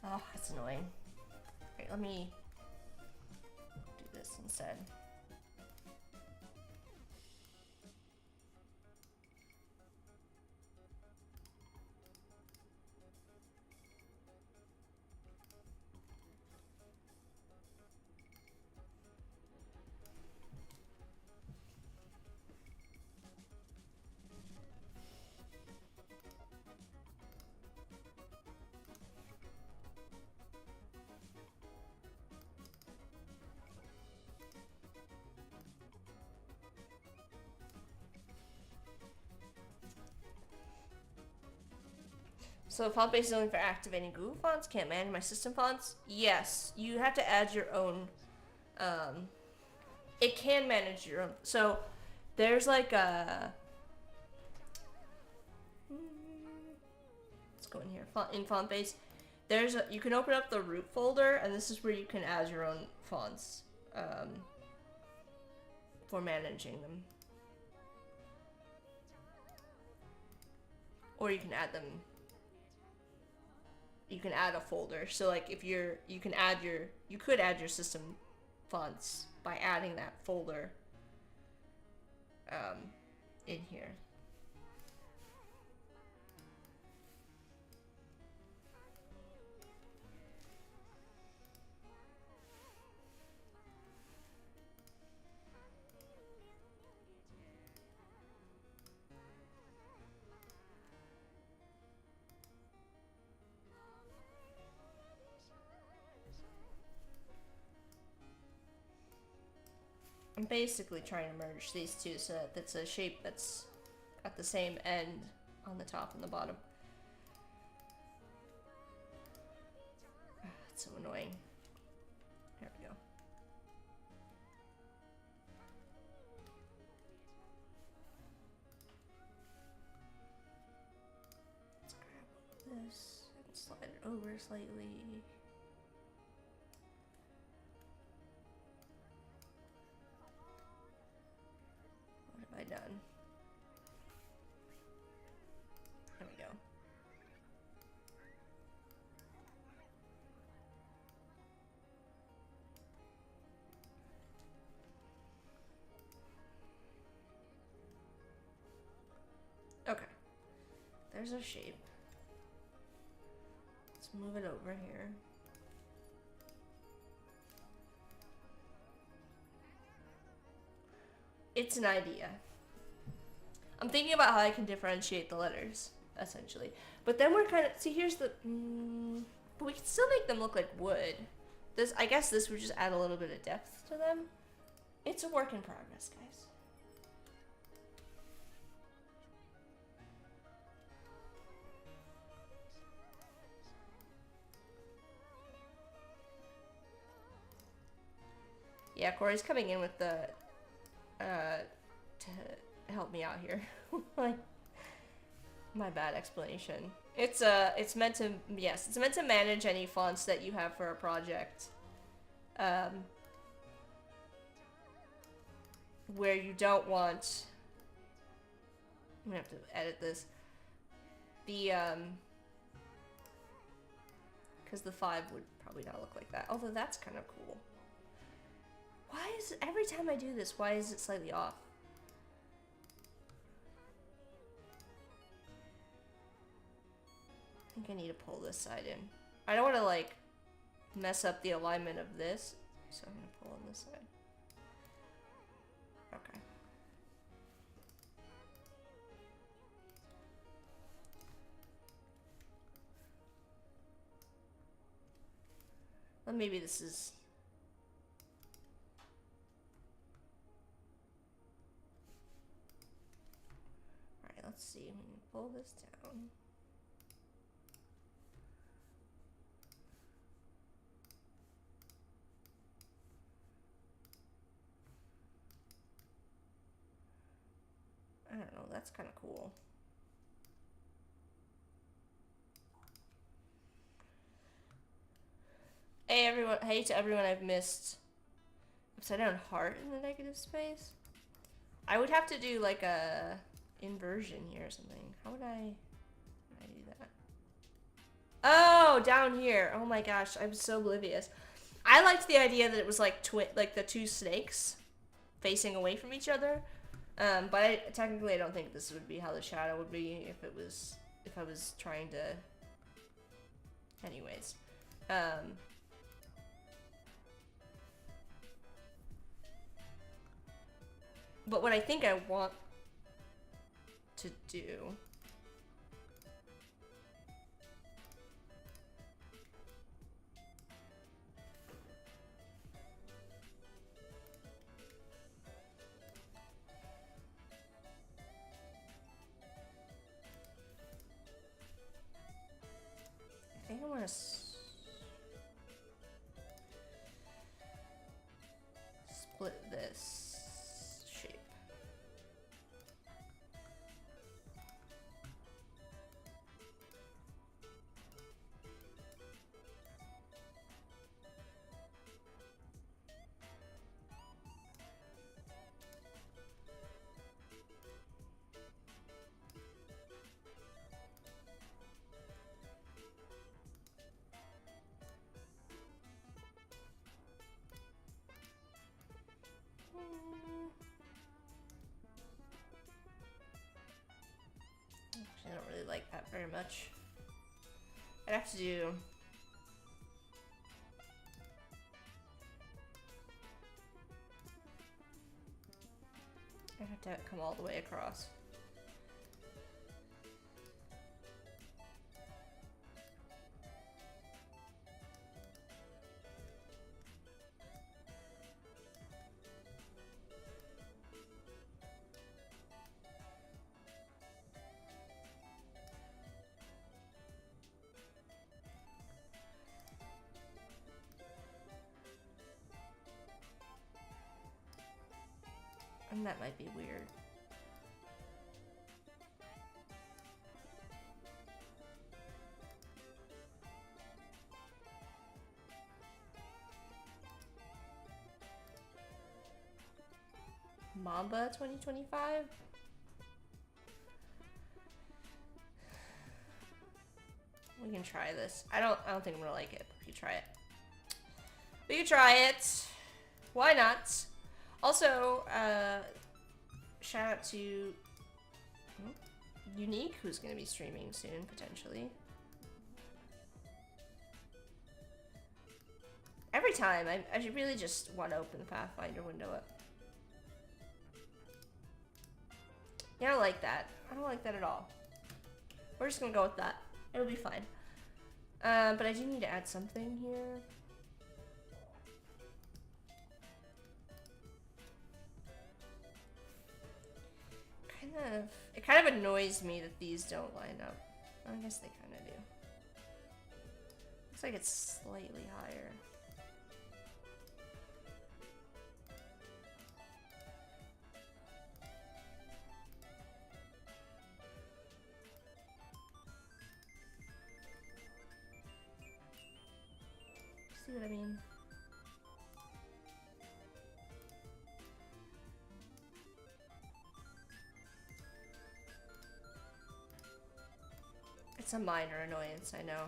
Oh, that's annoying. Alright, let me do this instead. So font base is only for activating Google fonts, can't manage my system fonts? Yes, you have to add your own, it can manage your own, so there's like a, let's go in here, in font base, there's a, you can open up the root folder, and this is where you can add your own fonts, for managing them. Or you can add them. You can add a folder. So like if you're, you could add your system fonts by adding that folder in here. I'm basically trying to merge these two so that it's a shape that's at the same end on the top and the bottom. That's so annoying. There we go. Let's grab this and slide it over slightly. What have I done? There we go. Okay. There's our shape. Let's move it over here. It's an idea. I'm thinking about how I can differentiate the letters, essentially. But then we're kind of... See, here's the... but we can still make them look like wood. I guess this would just add a little bit of depth to them. It's a work in progress, guys. Yeah, Corey's coming in with the... to help me out here. Like, my bad explanation. It's meant to, yes, it's meant to manage any fonts that you have for a project. Where you don't want... I'm gonna have to edit this. The, because the 5 would probably not look like that. Although that's kind of cool. Why is it, every time I do this, why is it slightly off? I think I need to pull this side in. I don't want to, like, mess up the alignment of this, so I'm going to pull on this side. Okay. Well, maybe this is... Alright, let's see. I'm going to pull this down. I don't know, that's kind of cool. Hey everyone, hey to everyone I've missed. Upside down heart in the negative space? I would have to do like a inversion here or something. How would I do that? Oh, down here. Oh my gosh, I'm so oblivious. I liked the idea that it was like like the two snakes facing away from each other. But technically I don't think this would be how the shadow would be if I was trying to... Anyways. But what I think I want to do... I think I want to split this shape. much. I'd have to do... I'd have to come all the way across. And that might be weird. Mamba 2025? We can try this. I don't think I'm gonna like it, but we can try it. We can try it. Why not? Also, shout out to Unique, who's going to be streaming soon, potentially. Every time, I really just want to open the Pathfinder window up. Yeah, I don't like that. I don't like that at all. We're just going to go with that. It'll be fine. But I do need to add something here. It kind of annoys me that these don't line up. I guess they kind of do. Looks like it's slightly higher. See what I mean? It's a minor annoyance, I know.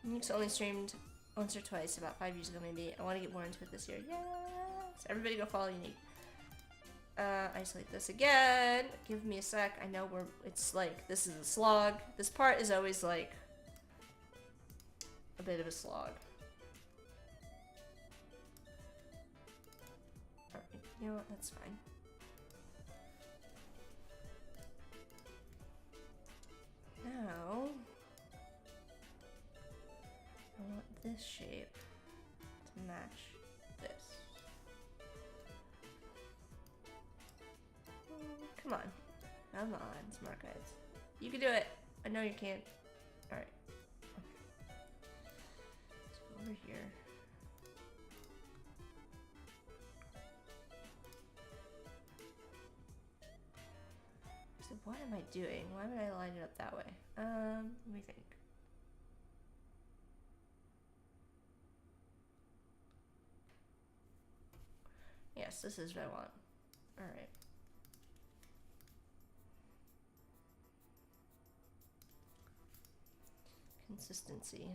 Nick's only streamed once or twice, about 5 years ago maybe. I want to get more into it this year. Yes! Everybody go follow Unique. Isolate this again. Give me a sec. I know it's like, this is a slog. This part is always like a bit of a slog. Alright, you know what? That's fine. Now, I want this shape to match this. Come on. Come on, smart guys. You can do it. I know you can't. Alright. Okay. Let's go over here. So what am I doing? Why would I line it up that way? Let me think. Yes, this is what I want. Alright. Consistency.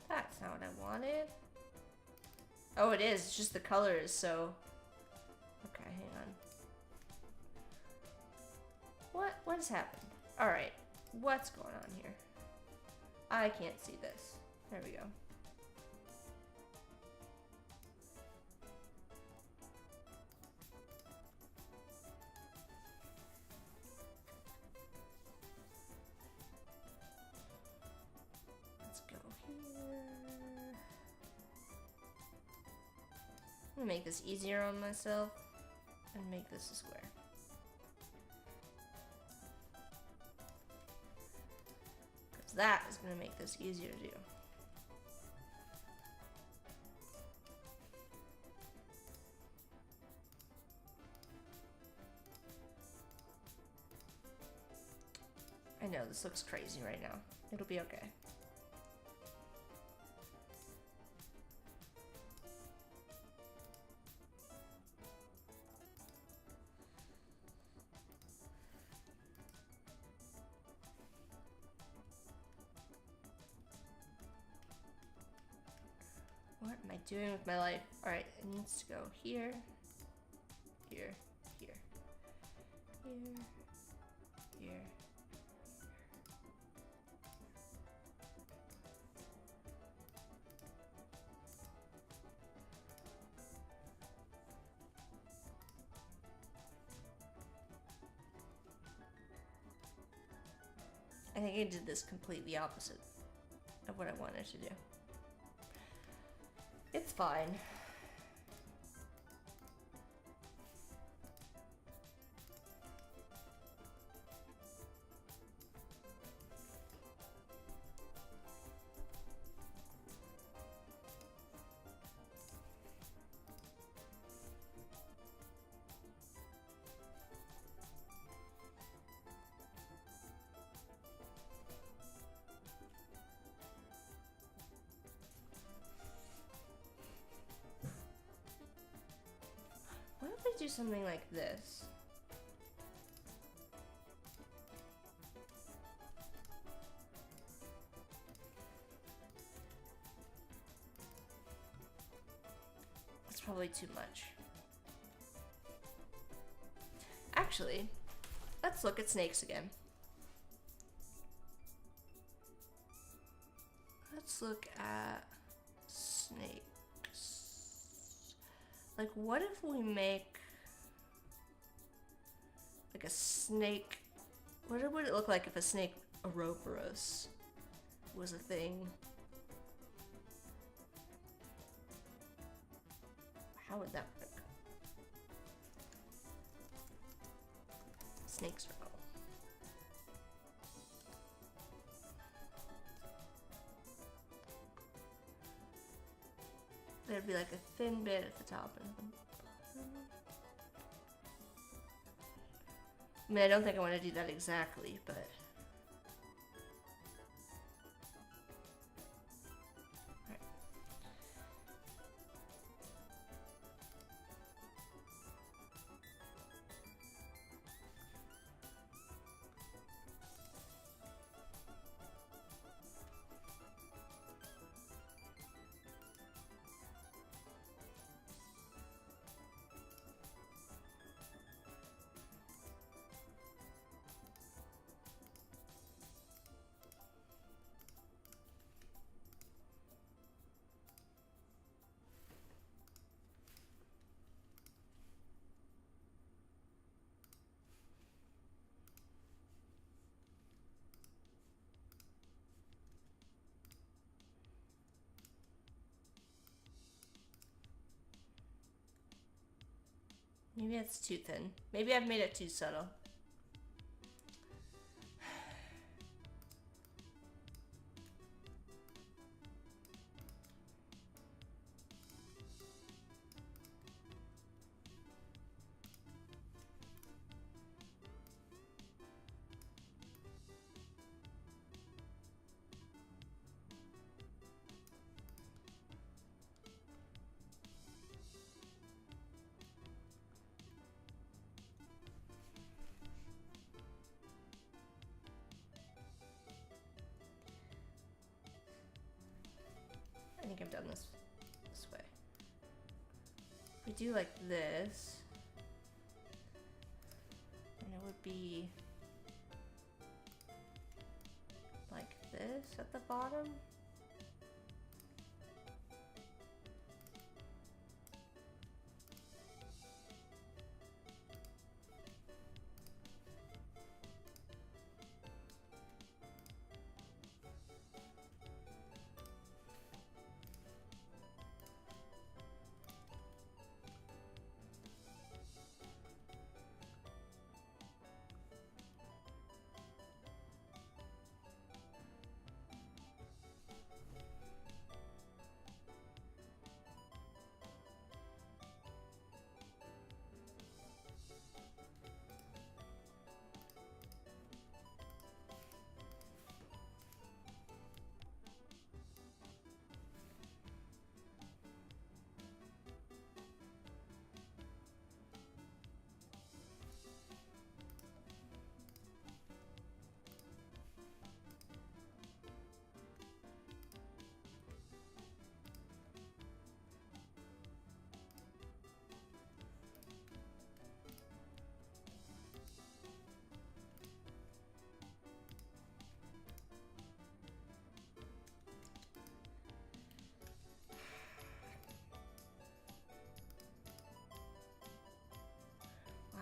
That's not what I wanted. Oh, it is. It's just the colors, so... Okay, hang on. What has happened? Alright, what's going on here? I can't see this. There we go. Let's go here. I'm gonna make this easier on myself and make this a square. Because that is gonna make this easier to do. know this looks crazy right now. It'll be okay. What am I doing with my life? Alright, it needs to go here, here, here, here, here. I think I did this completely opposite of what I wanted to do. It's fine. What if I do something like this? That's probably too much. Actually, let's look at snakes again. Let's look at snakes. Like, what if we make like a snake? What would it look like if a snake Ouroboros was a thing? How would that work? Snake circle. There'd be like a thin bit at the top and the bottom. I mean, I don't think I want to do that exactly, but alright. Maybe it's too thin. Maybe I've made it too subtle. I think I've done this way. If we do like this, and it would be like this at the bottom.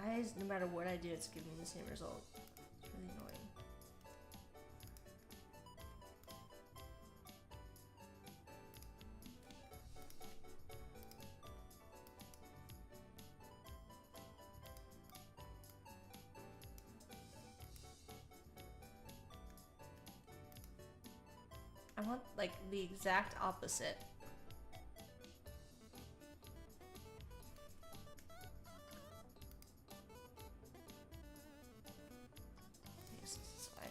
Why is, no matter what I do, it's giving me the same result? It's really annoying. I want, like, the exact opposite. Yes, this is fine.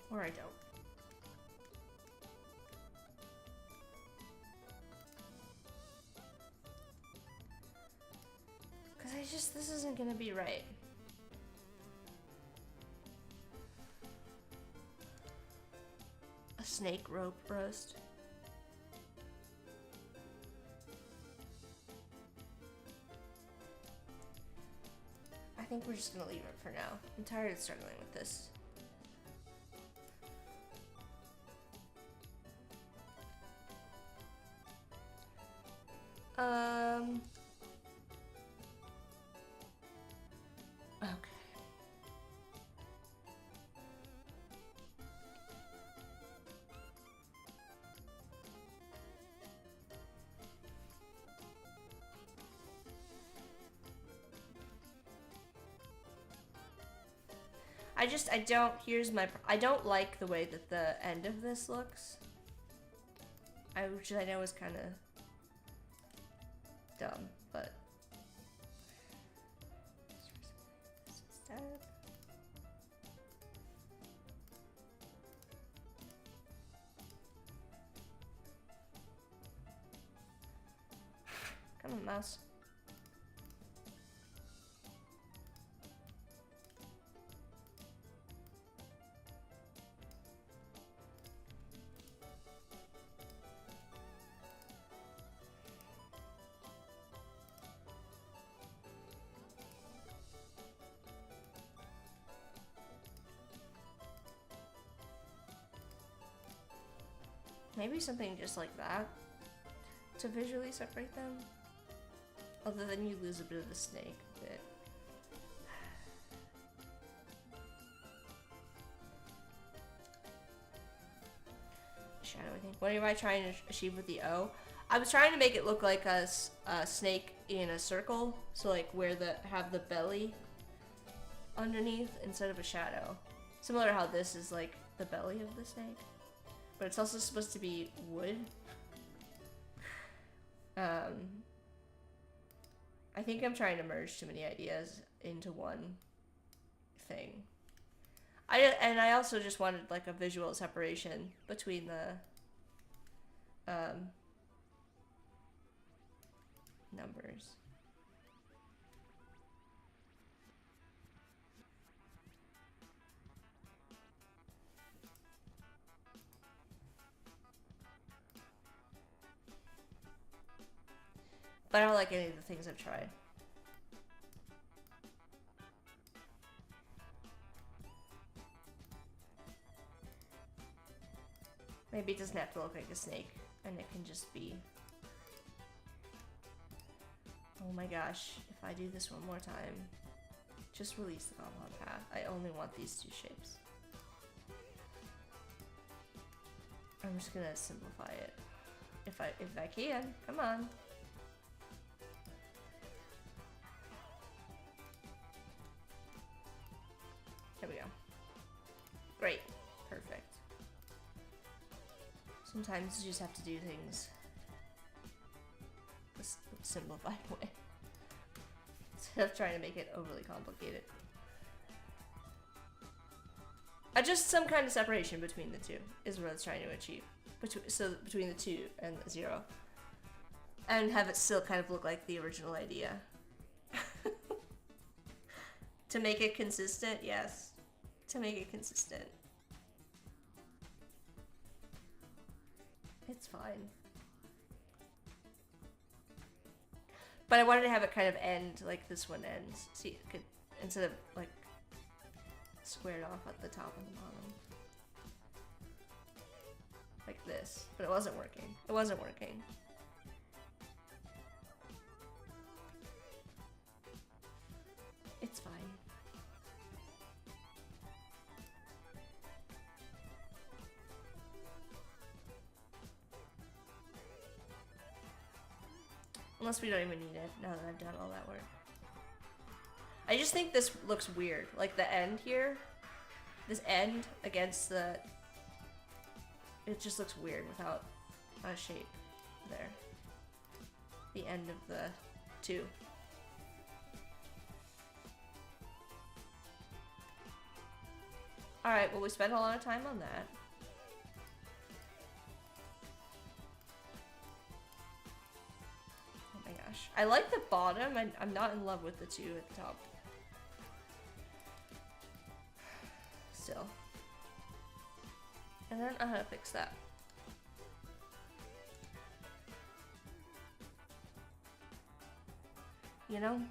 Or I don't. This isn't gonna be right. A snake rope roast. I think we're just gonna leave it for now. I'm tired of struggling with this. Okay. I don't like the way that the end of this looks. Which I know is kind of dumb, but come on, mouse. Maybe something just like that to visually separate them. Although then you lose a bit of the snake bit. Shadow, I think. What am I trying to achieve with the O? I was trying to make it look like a snake in a circle. So like where have the belly underneath instead of a shadow. Similar to how this is like the belly of the snake. But it's also supposed to be wood. I think I'm trying to merge too many ideas into one thing. I also just wanted like a visual separation between the numbers. But I don't like any of the things I've tried. Maybe it doesn't have to look like a snake, and it can just be... Oh my gosh, if I do this one more time, just release the compound path. I only want these two shapes. I'm just gonna simplify it. If I can, come on. There we go. Great. Perfect. Sometimes you just have to do things the simplified way. Instead of trying to make it overly complicated. Just some kind of separation between the two is what it's trying to achieve. Between the 2 and the 0. And have it still kind of look like the original idea. To make it consistent, yes. To make it consistent. It's fine. But I wanted to have it kind of end like this one ends. See, it could, instead of like squared off at the top and the bottom. this, but it wasn't working. It wasn't working. It's fine. Unless we don't even need it, now that I've done all that work. I just think this looks weird. Like the end here. This end against the... It just looks weird without a shape there. The end of the two. Alright, well we spent a lot of time on that. Oh my gosh. I like the bottom. I'm not in love with the two at the top. Still. I don't know how to fix that. You know?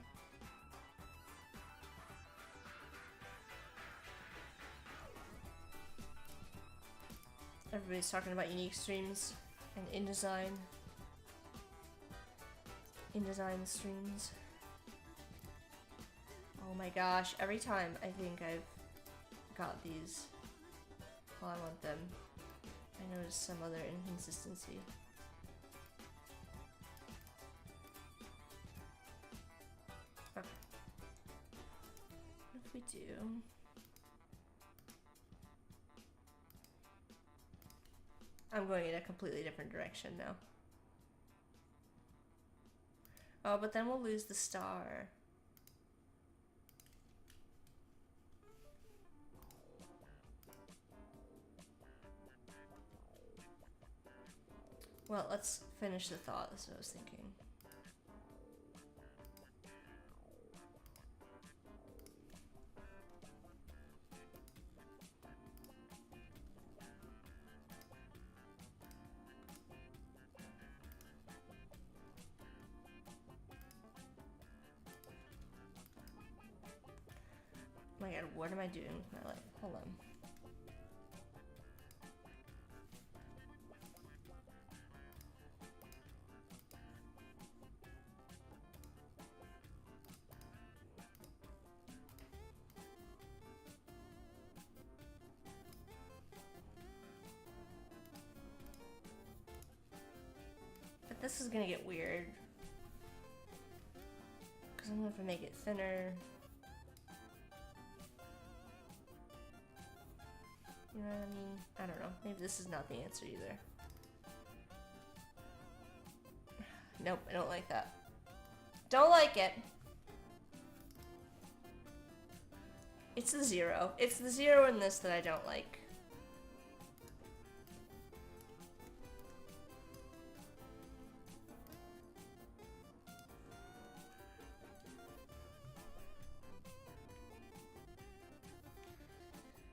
Everybody's talking about unique streams and InDesign. InDesign streams. Oh my gosh, every time I think I've got these how I want them, I notice some other inconsistency. Okay. What if we do? I'm going in a completely different direction now. Oh, but then we'll lose the star. Well, let's finish the thought. That's what I was thinking. Oh my god, what am I doing with my life? Hold on. But this is gonna get weird. Because I'm gonna have to make it thinner. You know what I mean? I don't know. Maybe this is not the answer either. Nope, I don't like that. Don't like it. It's the zero. It's the zero in this that I don't like.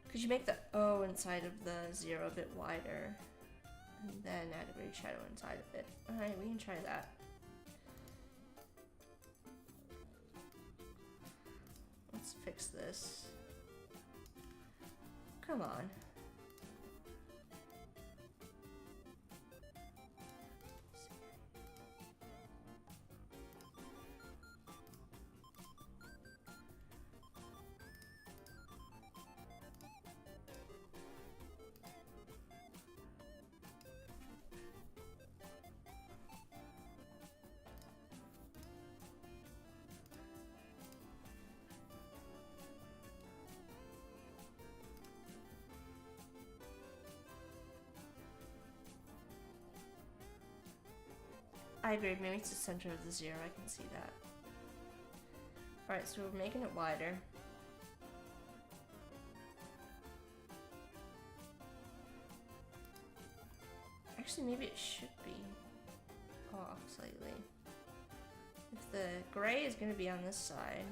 Could you make the O inside of the zero a bit wider? And then add a big shadow inside of it. Alright, we can try that. Let's fix this. Come on. I agree, maybe it's the center of the zero, I can see that. Alright, so we're making it wider. Actually, maybe it should be off slightly. If the gray is going to be on this side,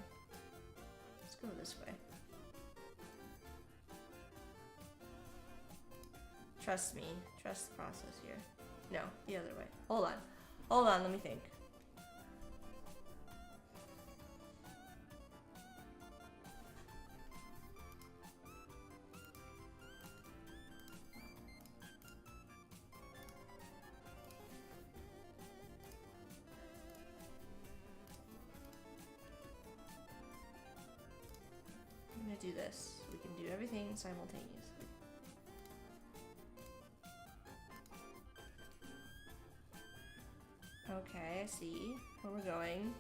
let's go this way. Trust me, trust the process here. No, the other way. Hold on. Hold on, let me think. everything simultaneously. Okay, I see where we're going.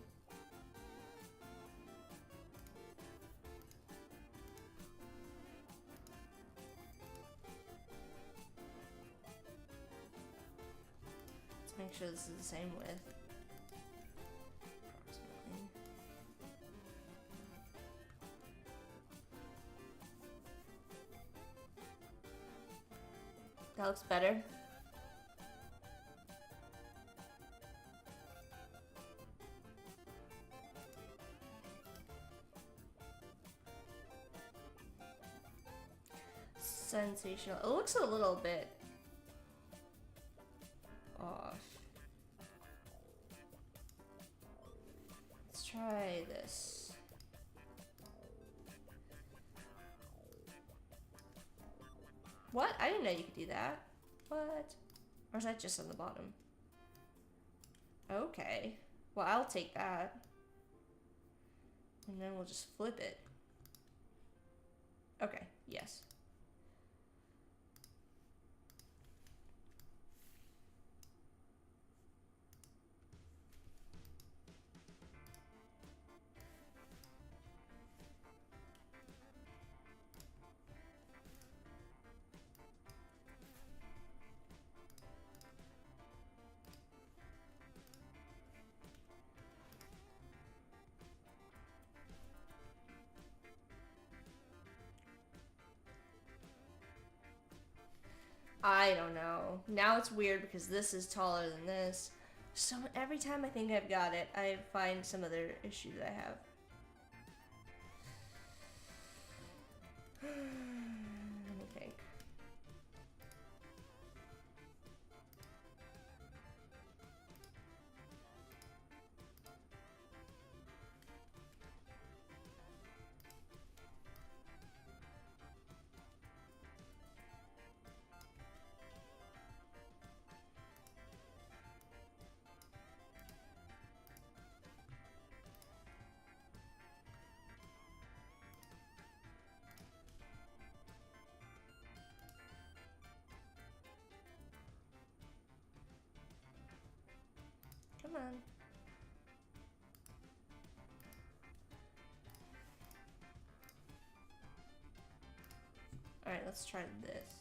Let's make sure this is the same width. Approximately. That looks better. Sensational. It looks a little bit off. Let's try this. What? I didn't know you could do that. What? Or is that just on the bottom? Okay. Well, I'll take that. And then we'll just flip it. Okay, yes. I don't know. Now it's weird because this is taller than this. So every time I think I've got it, I find some other issue that I have. Let me think. Come on. Alright, let's try this.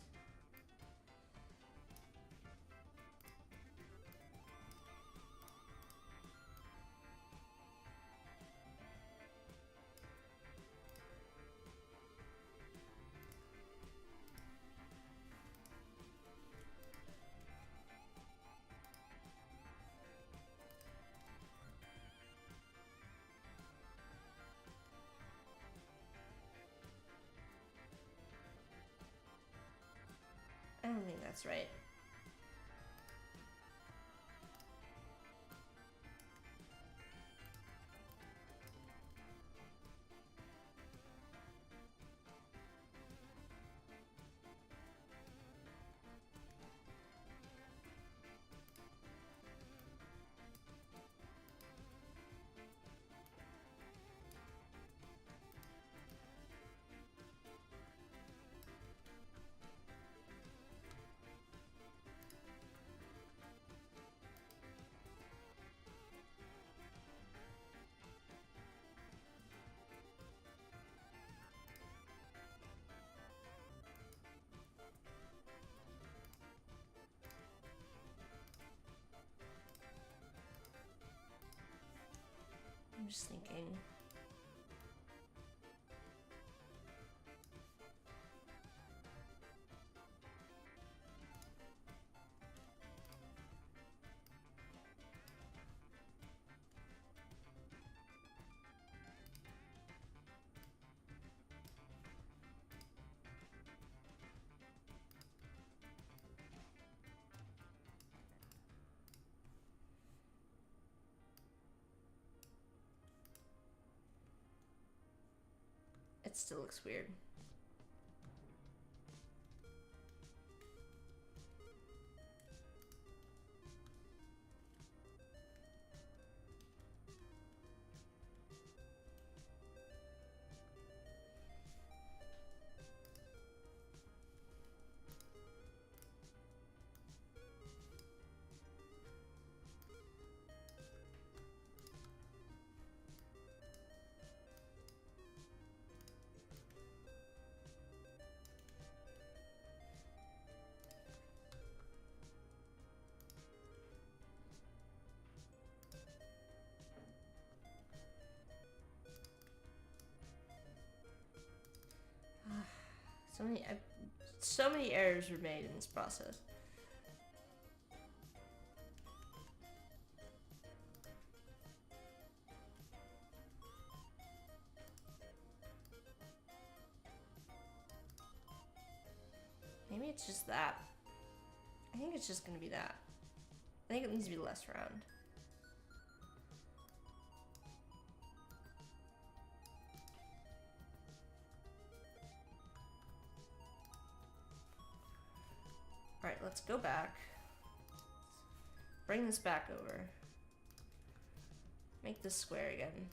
I don't think that's right. I'm just thinking. It still looks weird. So many errors were made in this process. Maybe it's just that. I think it's just gonna be that. I think it needs to be less round. Alright, let's go back. Bring this back over. Make this square again.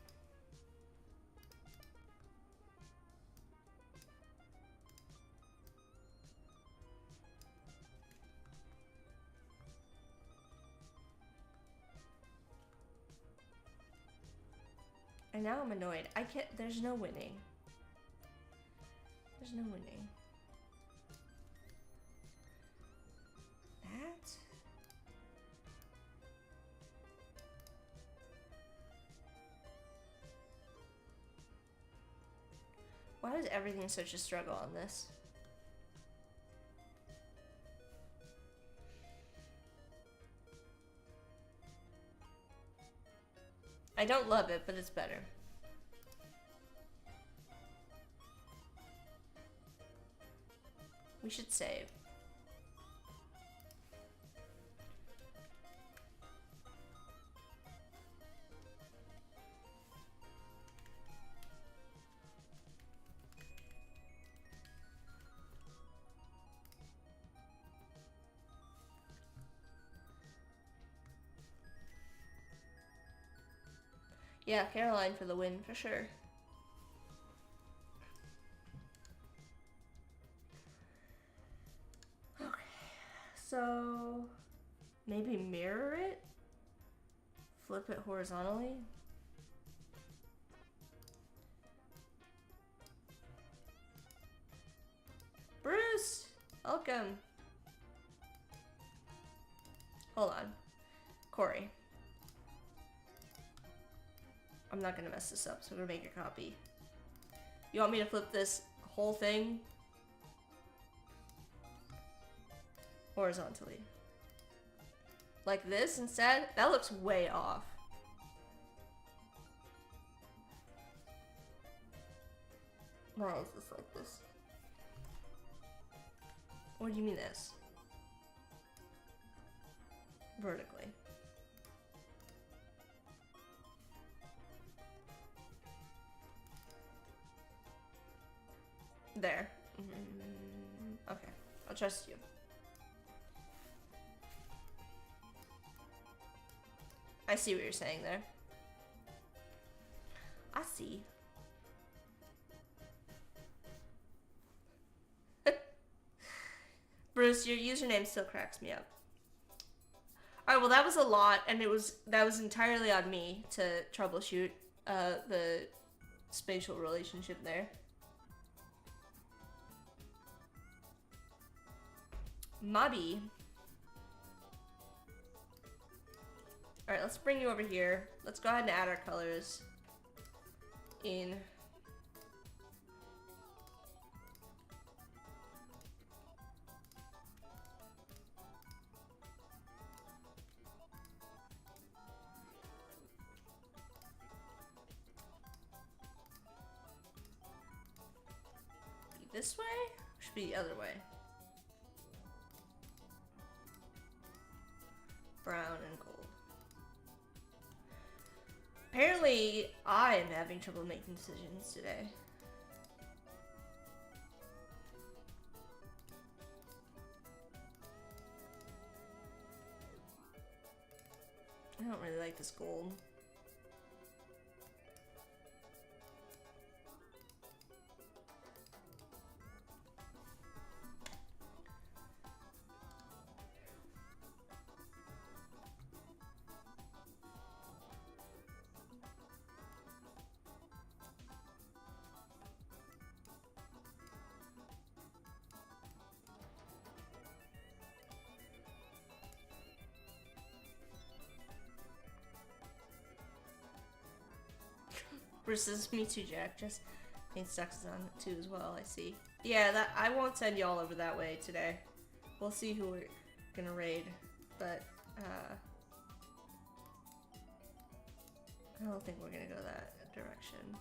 And now I'm annoyed. I can't, there's no winning. There's no winning. That? Why is everything such a struggle on this? I don't love it, but it's better. We should save. Yeah, Caroline for the win, for sure. Okay, so maybe mirror it? Flip it horizontally? Bruce! Welcome. Hold on. Corey. I'm not gonna mess this up, so I'm gonna make a copy. You want me to flip this whole thing horizontally? Like this instead? That looks way off. Why is this like this? What do you mean this? Vertically. There. Okay, I'll trust you. I see what you're saying there. I see. Bruce, your username still cracks me up. Alright, well that was a lot, and that was entirely on me to troubleshoot the spatial relationship there. Mobby. Alright, let's bring you over here. Let's go ahead and add our colors in. Be this way? Or should be the other way? Brown and gold. Apparently, I am having trouble making decisions today. I don't really like this gold. Bruce says, me too, Jack. Just Stacks is on it too as well, I see. Yeah, that I won't send y'all over that way today. We'll see who we're gonna raid, but I don't think we're gonna go that direction.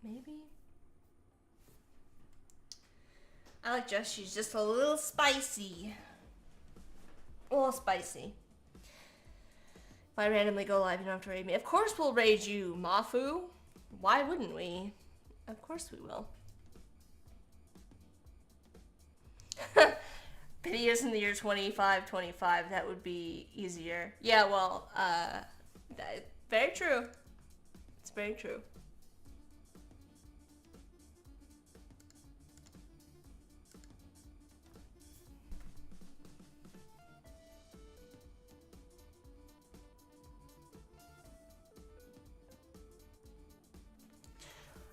Maybe? I like Jess, she's just a little spicy. A little spicy. If I randomly go live, you don't have to raid me. Of course we'll raid you, Mafu. Why wouldn't we? Of course we will. Videos in the year 2525, that would be easier. Yeah, well, very true. It's very true.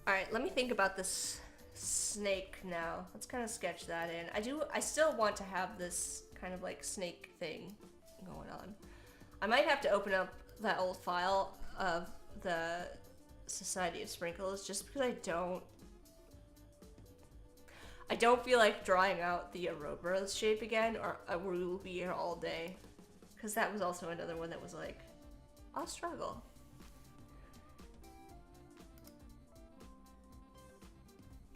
Alright, let me think about this snake now. Let's kind of sketch that in. I still want to have this kind of like snake thing going on. I might have to open up that old file of the Society of Sprinkles just because I don't feel like drawing out the Ouroboros shape again, or we will be here all day. Because that was also another one that was like, I'll struggle.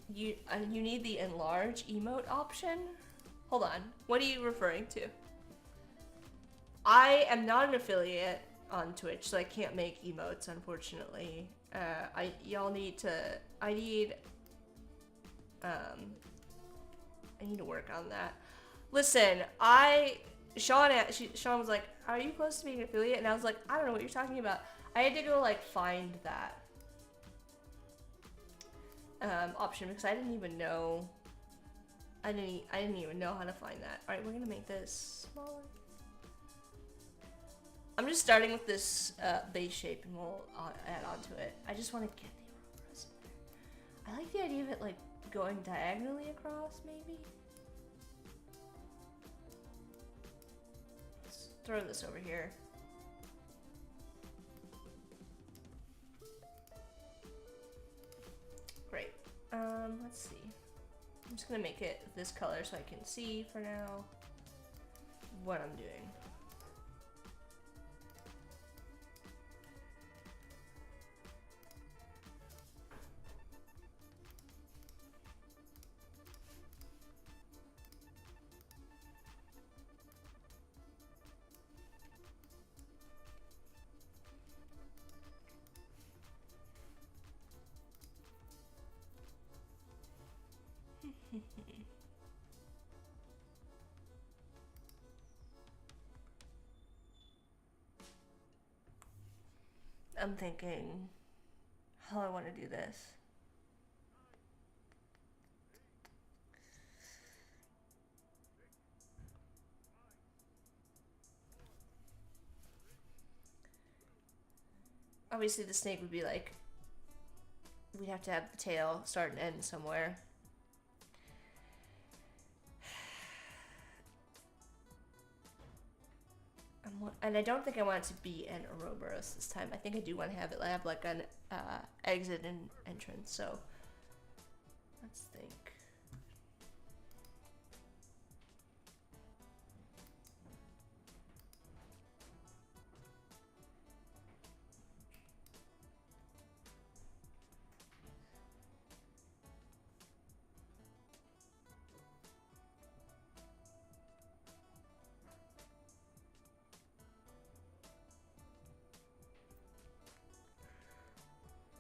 You need the enlarge emote option? Hold on. What are you referring to? I am not an affiliate on Twitch, so I can't make emotes, unfortunately. Y'all need to... I need to work on that. Listen, Sean was like, are you close to being an affiliate? And I was like, I don't know what you're talking about. I had to go, like, find that option because I didn't even know. I didn't even know how to find that. All right, we're gonna make this smaller. I'm just starting with this base shape, and we'll add on to it. I just want to get the Ouroboros in there. I like the idea of it like going diagonally across, maybe. Let's throw this over here. Great. Let's see. I'm just gonna make it this color so I can see for now what I'm doing. I'm thinking how I want to do this. Obviously the snake would be like, we'd have to have the tail start and end somewhere. And I don't think I want it to be an Ouroboros this time. I think I do want to have it have like an exit and entrance. So let's think.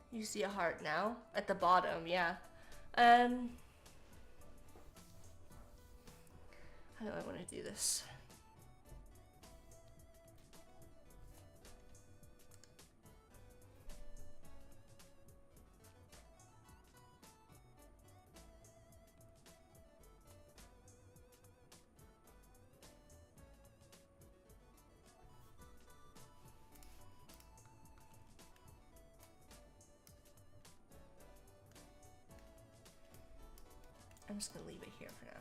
You see a heart now at the bottom, yeah. How do I want to do this? I'm just gonna leave it here for now.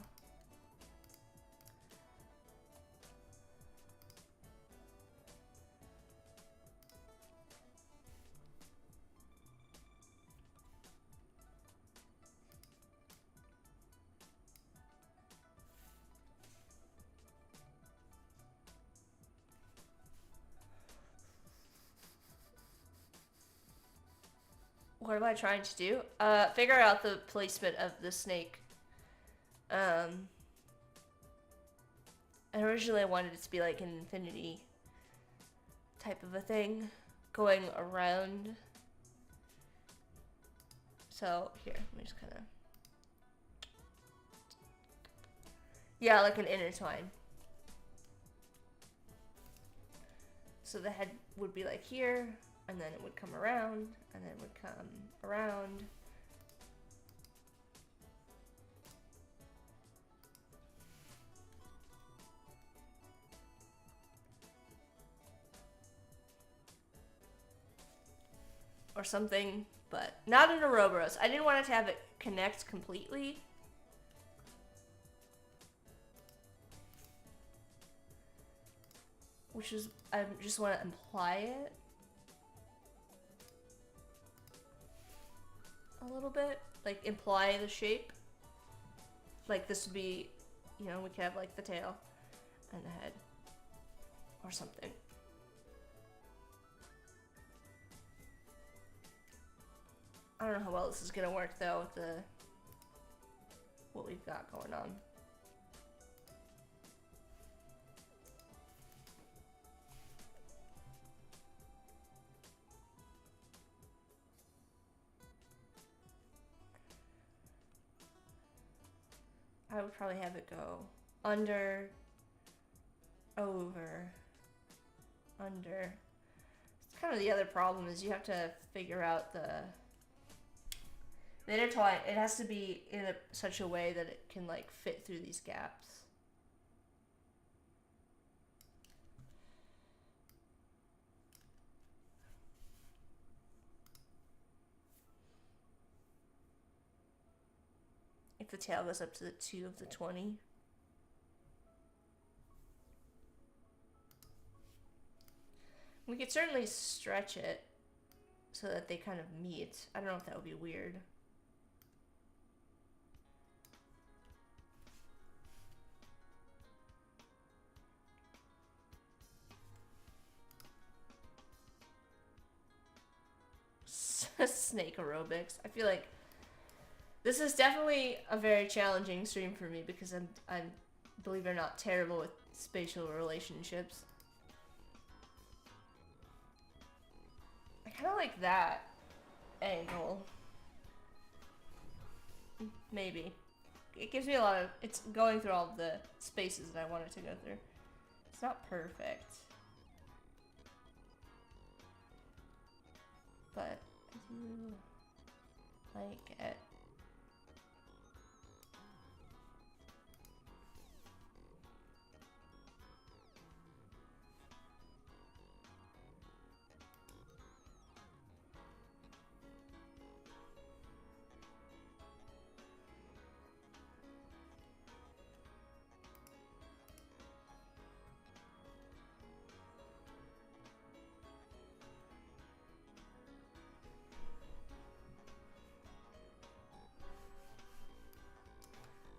What am I trying to do? Figure out the placement of the snake. And originally I wanted it to be like an infinity type of a thing going around. So here, let me just kind of, yeah, like an intertwine. So the head would be like here, and then it would come around, and then it would come around. Or something, but not an Ouroboros. I didn't want it to have it connect completely. Which is, I just want to imply it a little bit. Like, imply the shape. Like, this would be, you know, we could have, like, the tail and the head. Or something. I don't know how well this is gonna work, though, with the what we've got going on. I would probably have it go under, over, under. It's kind of the other problem is you have to figure out the intertwine. It has to be in such a way that it can like fit through these gaps. If the tail goes up to the 2 of the 20. We could certainly stretch it so that they kind of meet. I don't know if that would be weird. Snake aerobics. I feel like this is definitely a very challenging stream for me because I'm believe it or not, terrible with spatial relationships. I kind of like that angle. Maybe. It gives me a lot of... It's going through all of the spaces that I want it to go through. It's not perfect. But I do like it.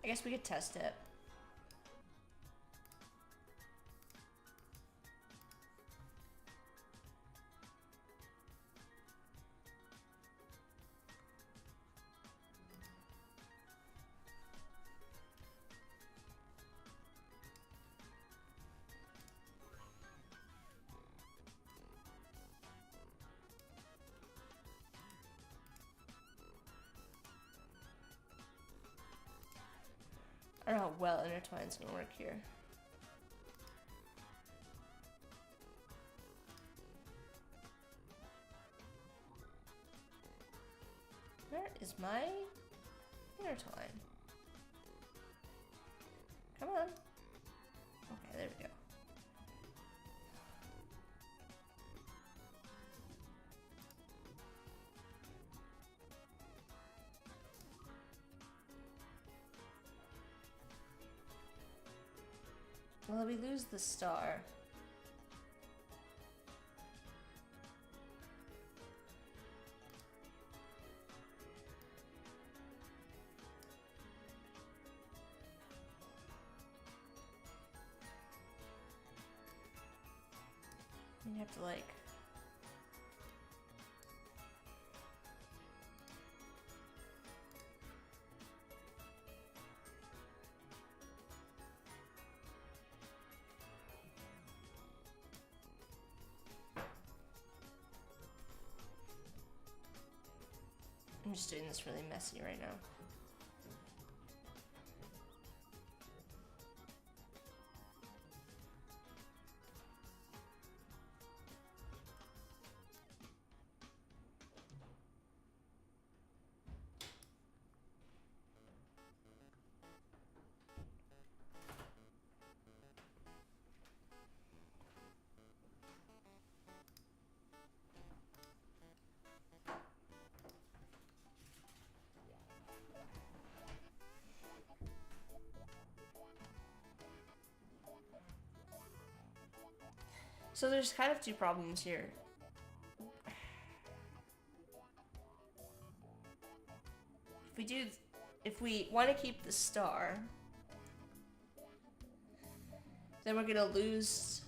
I guess we could test it. I don't know how well intertwine's gonna work here. Where is my intertwine? Come on. Okay, there we go. Well, we lose the star. You have to like... I'm just doing this really messy right now. So there's kind of two problems here. If we want to keep the star, then we're gonna lose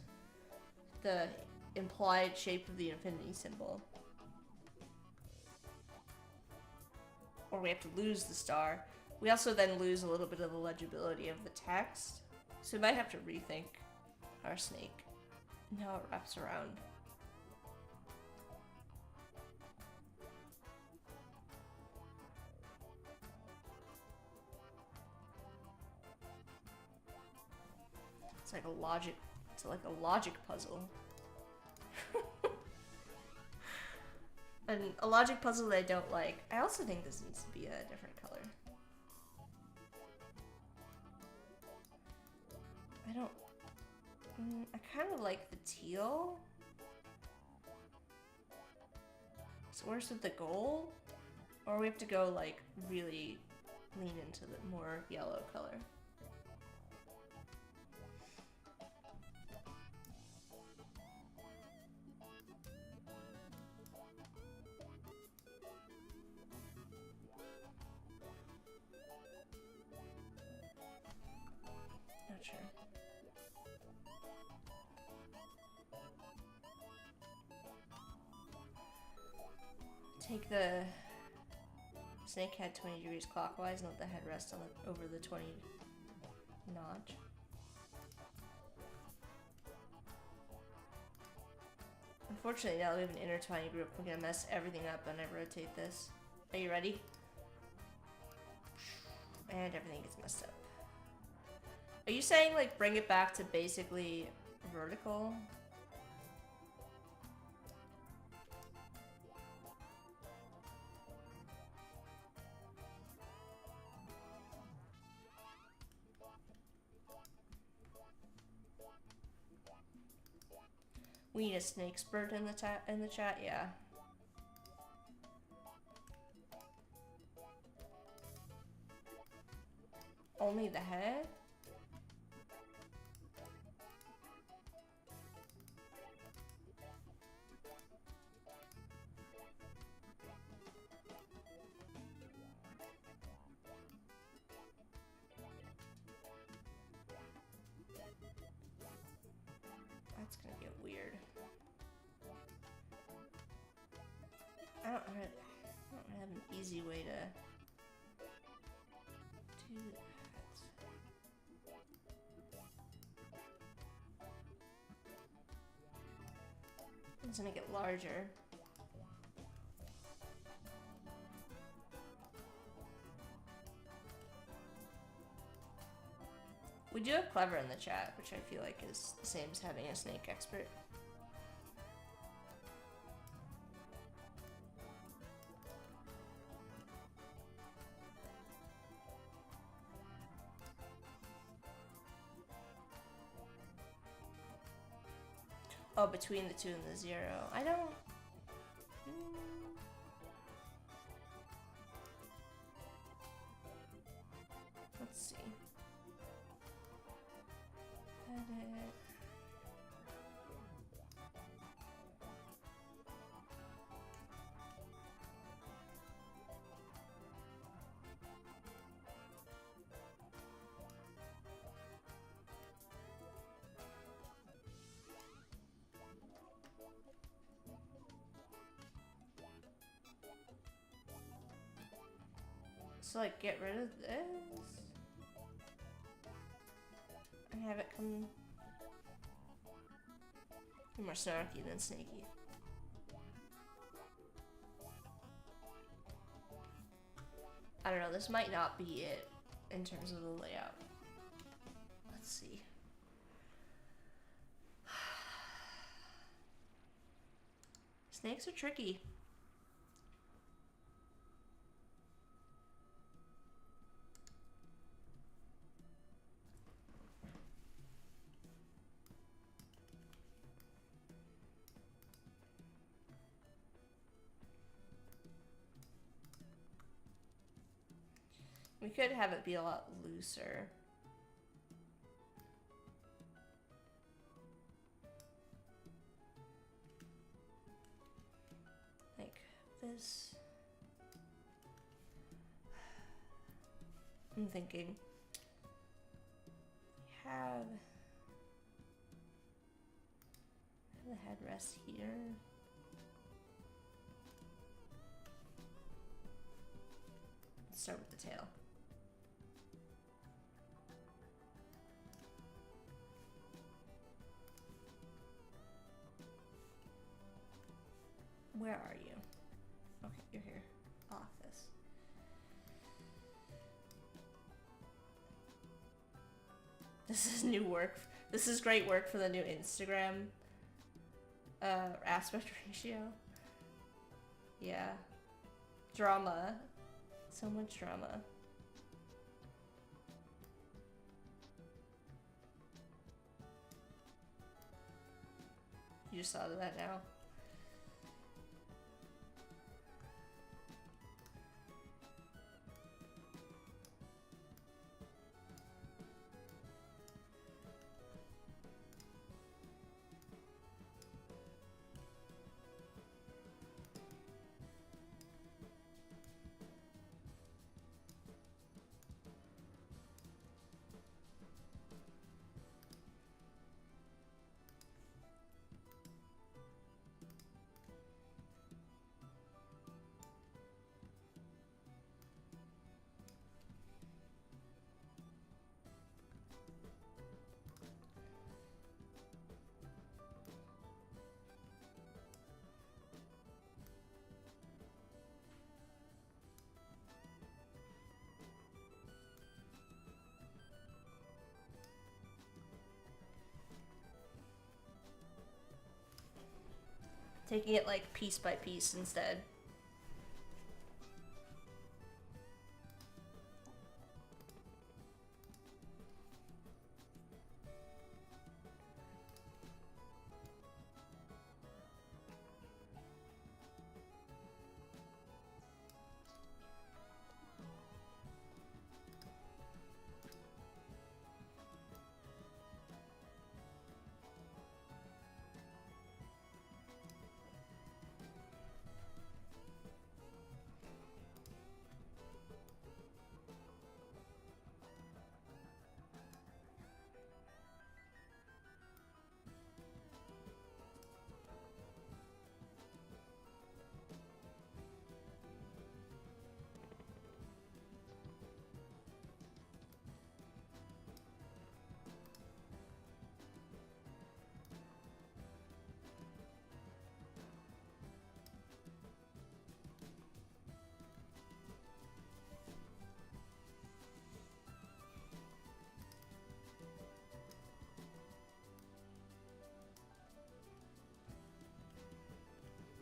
the implied shape of the infinity symbol. Or we have to lose the star. We also then lose a little bit of the legibility of the text. So we might have to rethink our snake and how it wraps around. It's like a logic puzzle. And a logic puzzle that I don't like. I also think this needs to be a different color. I kind of like the teal. So where's with the gold? Or we have to go like really lean into the more yellow color. Not sure. Take the snake head 20 degrees clockwise and let the head rest on over the 20 notch. Unfortunately, now that we have an intertwining group, we're gonna mess everything up when I rotate this. Are you ready? And everything gets messed up. Are you saying like bring it back to basically vertical? We need a snake spurt in the chat, yeah. Only the head? That's gonna get weird. I don't have an easy way to do that. It's gonna get larger. We do have Clever in the chat, which I feel like is the same as having a snake expert. Oh, between the 2 and the 0. I don't... Let's see. Head So like get rid of this and have it come more snarky than snaky. I don't know, this might not be it in terms of the layout. Let's see. Snakes are tricky. We could have it be a lot looser. Like this. I'm thinking. Have the headrest here. Let's start with the tail. Where are you? Okay, you're here. Office. This is new work. This is great work for the new Instagram aspect ratio. Yeah. Drama. So much drama. You just thought of that now. Taking it like piece by piece instead.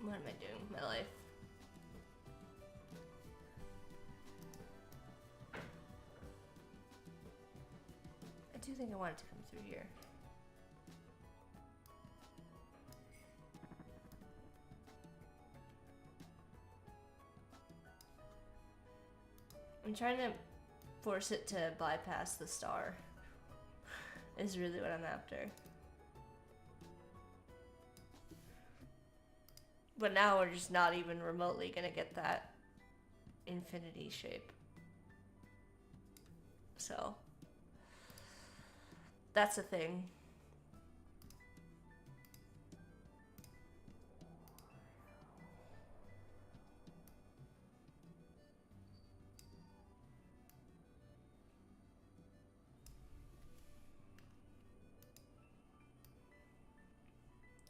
What am I doing with my life? I do think I want it to come through here. I'm trying to force it to bypass the star. Is really what I'm after. But now we're just not even remotely gonna get that infinity shape. So that's a thing.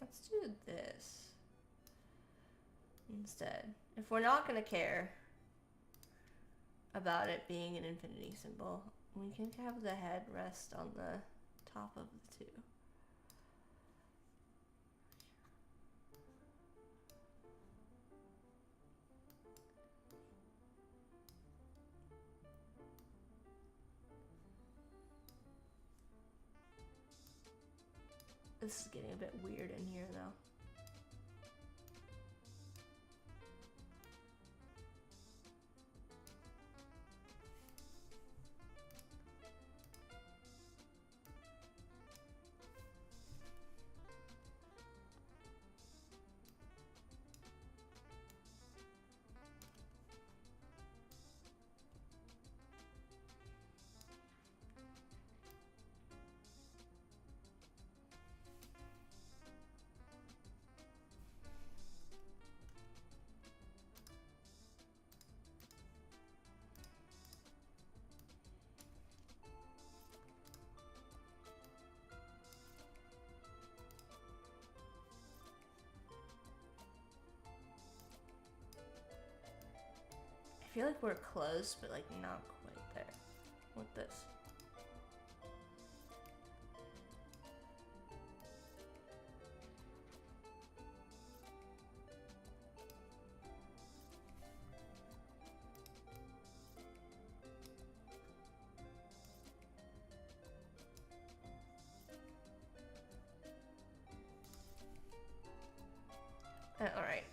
Let's do this instead. If we're not going to care about it being an infinity symbol, we can have the head rest on the top of the 2. This is getting a bit weird in here, though. I feel like we're close, but like not quite there with this. Alright,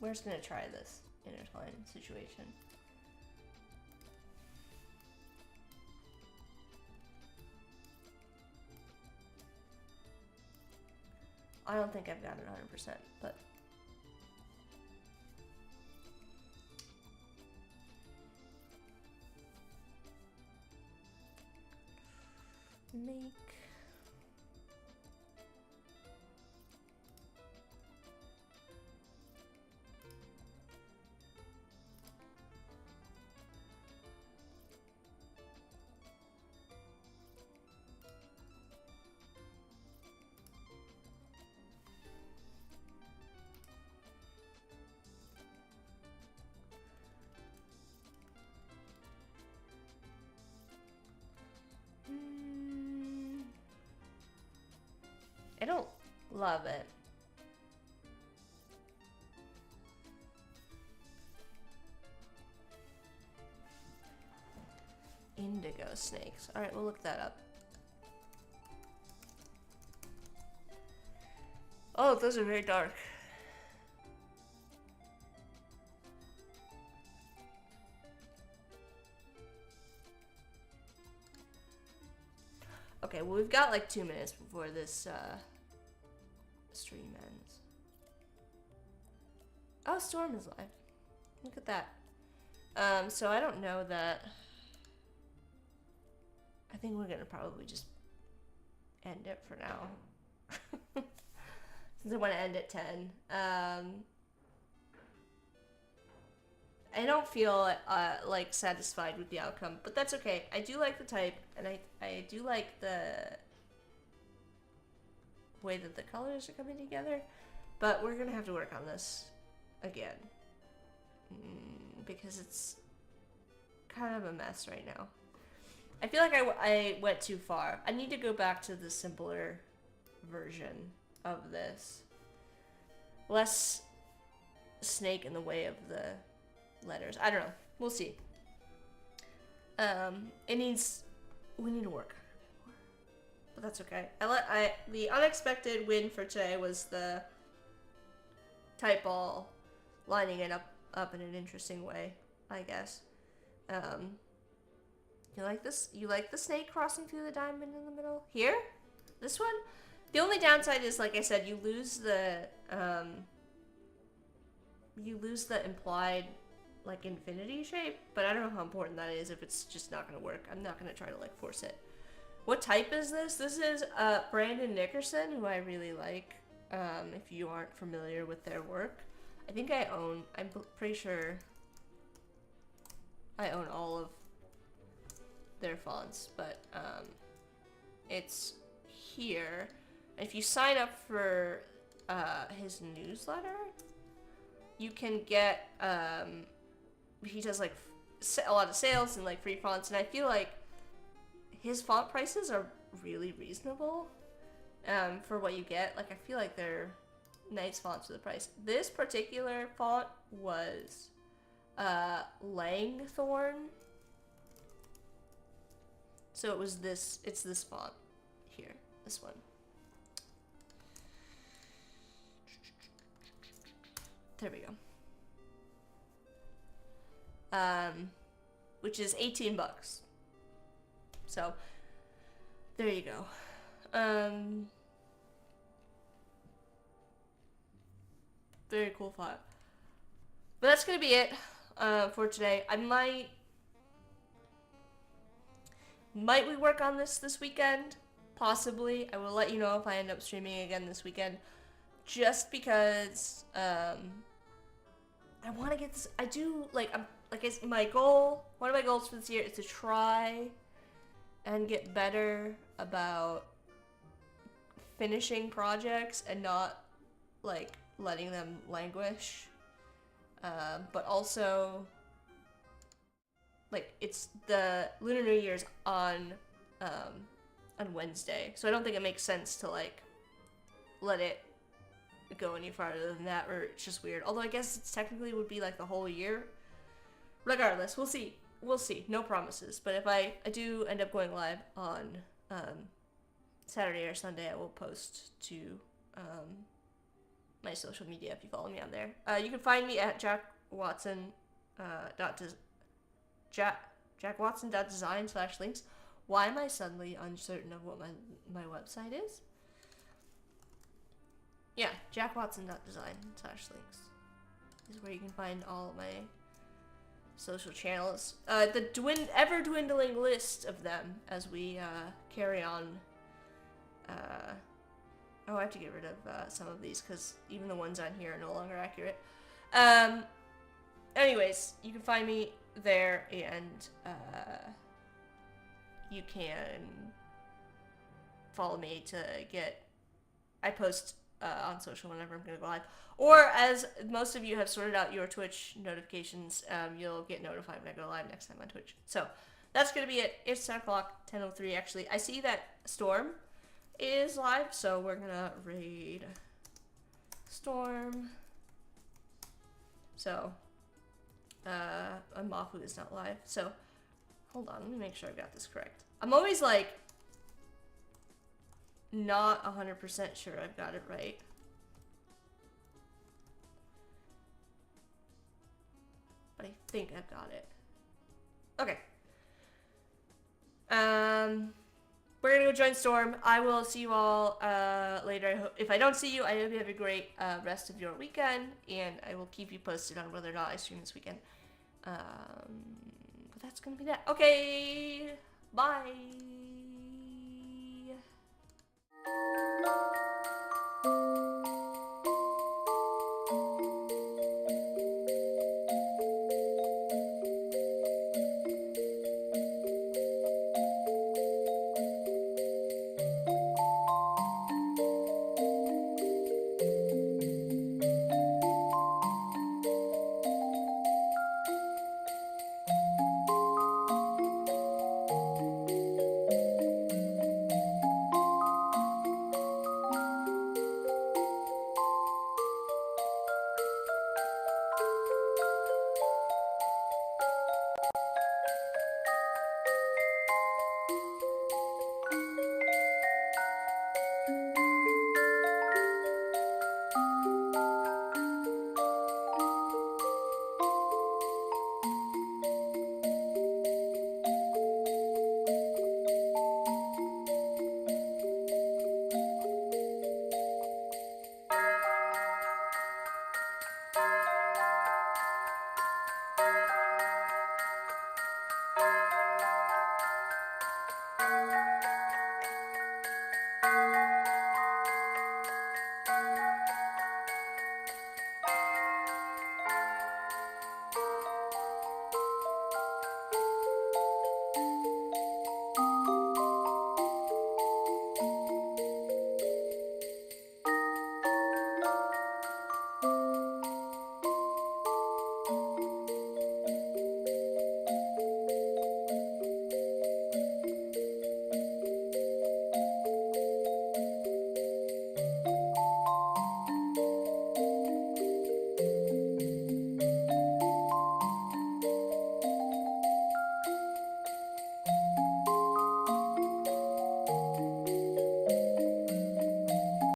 we're just gonna try this intertwine situation. I don't think I've got it 100%, but make I don't love it. Indigo snakes. Alright, we'll look that up. Oh, those are very dark. Okay, well, we've got like 2 minutes before this stream ends. Oh, Storm is live. Look at that. So I don't know that. I think we're gonna probably just end it for now. Since I want to end at 10. I don't feel like satisfied with the outcome, but that's okay. I do like the type, and I do like the way that the colors are coming together, but we're gonna have to work on this again because it's kind of a mess right now. I feel like I went too far. I need to go back to the simpler version of this. Less snake in the way of the letters. I don't know. We'll see. We need to work on it more, but that's okay. The unexpected win for today was the type ball lining it up in an interesting way, I guess. You like this? You like the snake crossing through the diamond in the middle? Here? This one? The only downside is, like I said, you lose the implied like infinity shape, but I don't know how important that is if it's just not gonna work. I'm not gonna try to like force it. What type is this? This is Brandon Nickerson, who I really like. If you aren't familiar with their work, I think I'm pretty sure I own all of their fonts, but it's here. if you sign up for his newsletter, you can get he does like a lot of sales and like free fonts, and I feel like his font prices are really reasonable for what you get. Like I feel like they're nice fonts for the price. This particular font was Langthorn. So it was this, it's this font here, this one. There we go. Which is 18 bucks. So, there you go. Very cool font. But that's gonna be it for today. I might we work on this weekend? Possibly. I will let you know if I end up streaming again this weekend. Just because I want to get this. I do like it's my goal. One of my goals for this year is to try and get better about finishing projects and not like letting them languish. But also, like, it's the Lunar New Year's on Wednesday, so I don't think it makes sense to like let it go any farther than that, or it's just weird. Although I guess it technically would be like the whole year. Regardless, we'll see. We'll see. No promises. But if I do end up going live on Saturday or Sunday, I will post to my social media if you follow me on there. You can find me at jackwatson.design/links. Why am I suddenly uncertain of what my website is? Yeah, jackwatson.design/links is where you can find all my social channels. The ever-dwindling list of them as we carry on. Oh, I have to get rid of some of these because even the ones on here are no longer accurate. Anyways, you can find me there, and you can follow me to get... I post on social whenever I'm going to go live. Or, as most of you have sorted out your Twitch notifications, you'll get notified when I go live next time on Twitch. So, that's going to be it. It's 10 o'clock, 10:03 actually. I see that Storm is live, so we're going to raid Storm. So, Mafu is not live. So, hold on, let me make sure I got this correct. I'm always like, not 100% sure I've got it right. But I think I've got it. Okay. We're gonna go join Storm. I will see you all later. If I don't see you, I hope you have a great rest of your weekend, and I will keep you posted on whether or not I stream this weekend. But that's gonna be that. Okay, bye.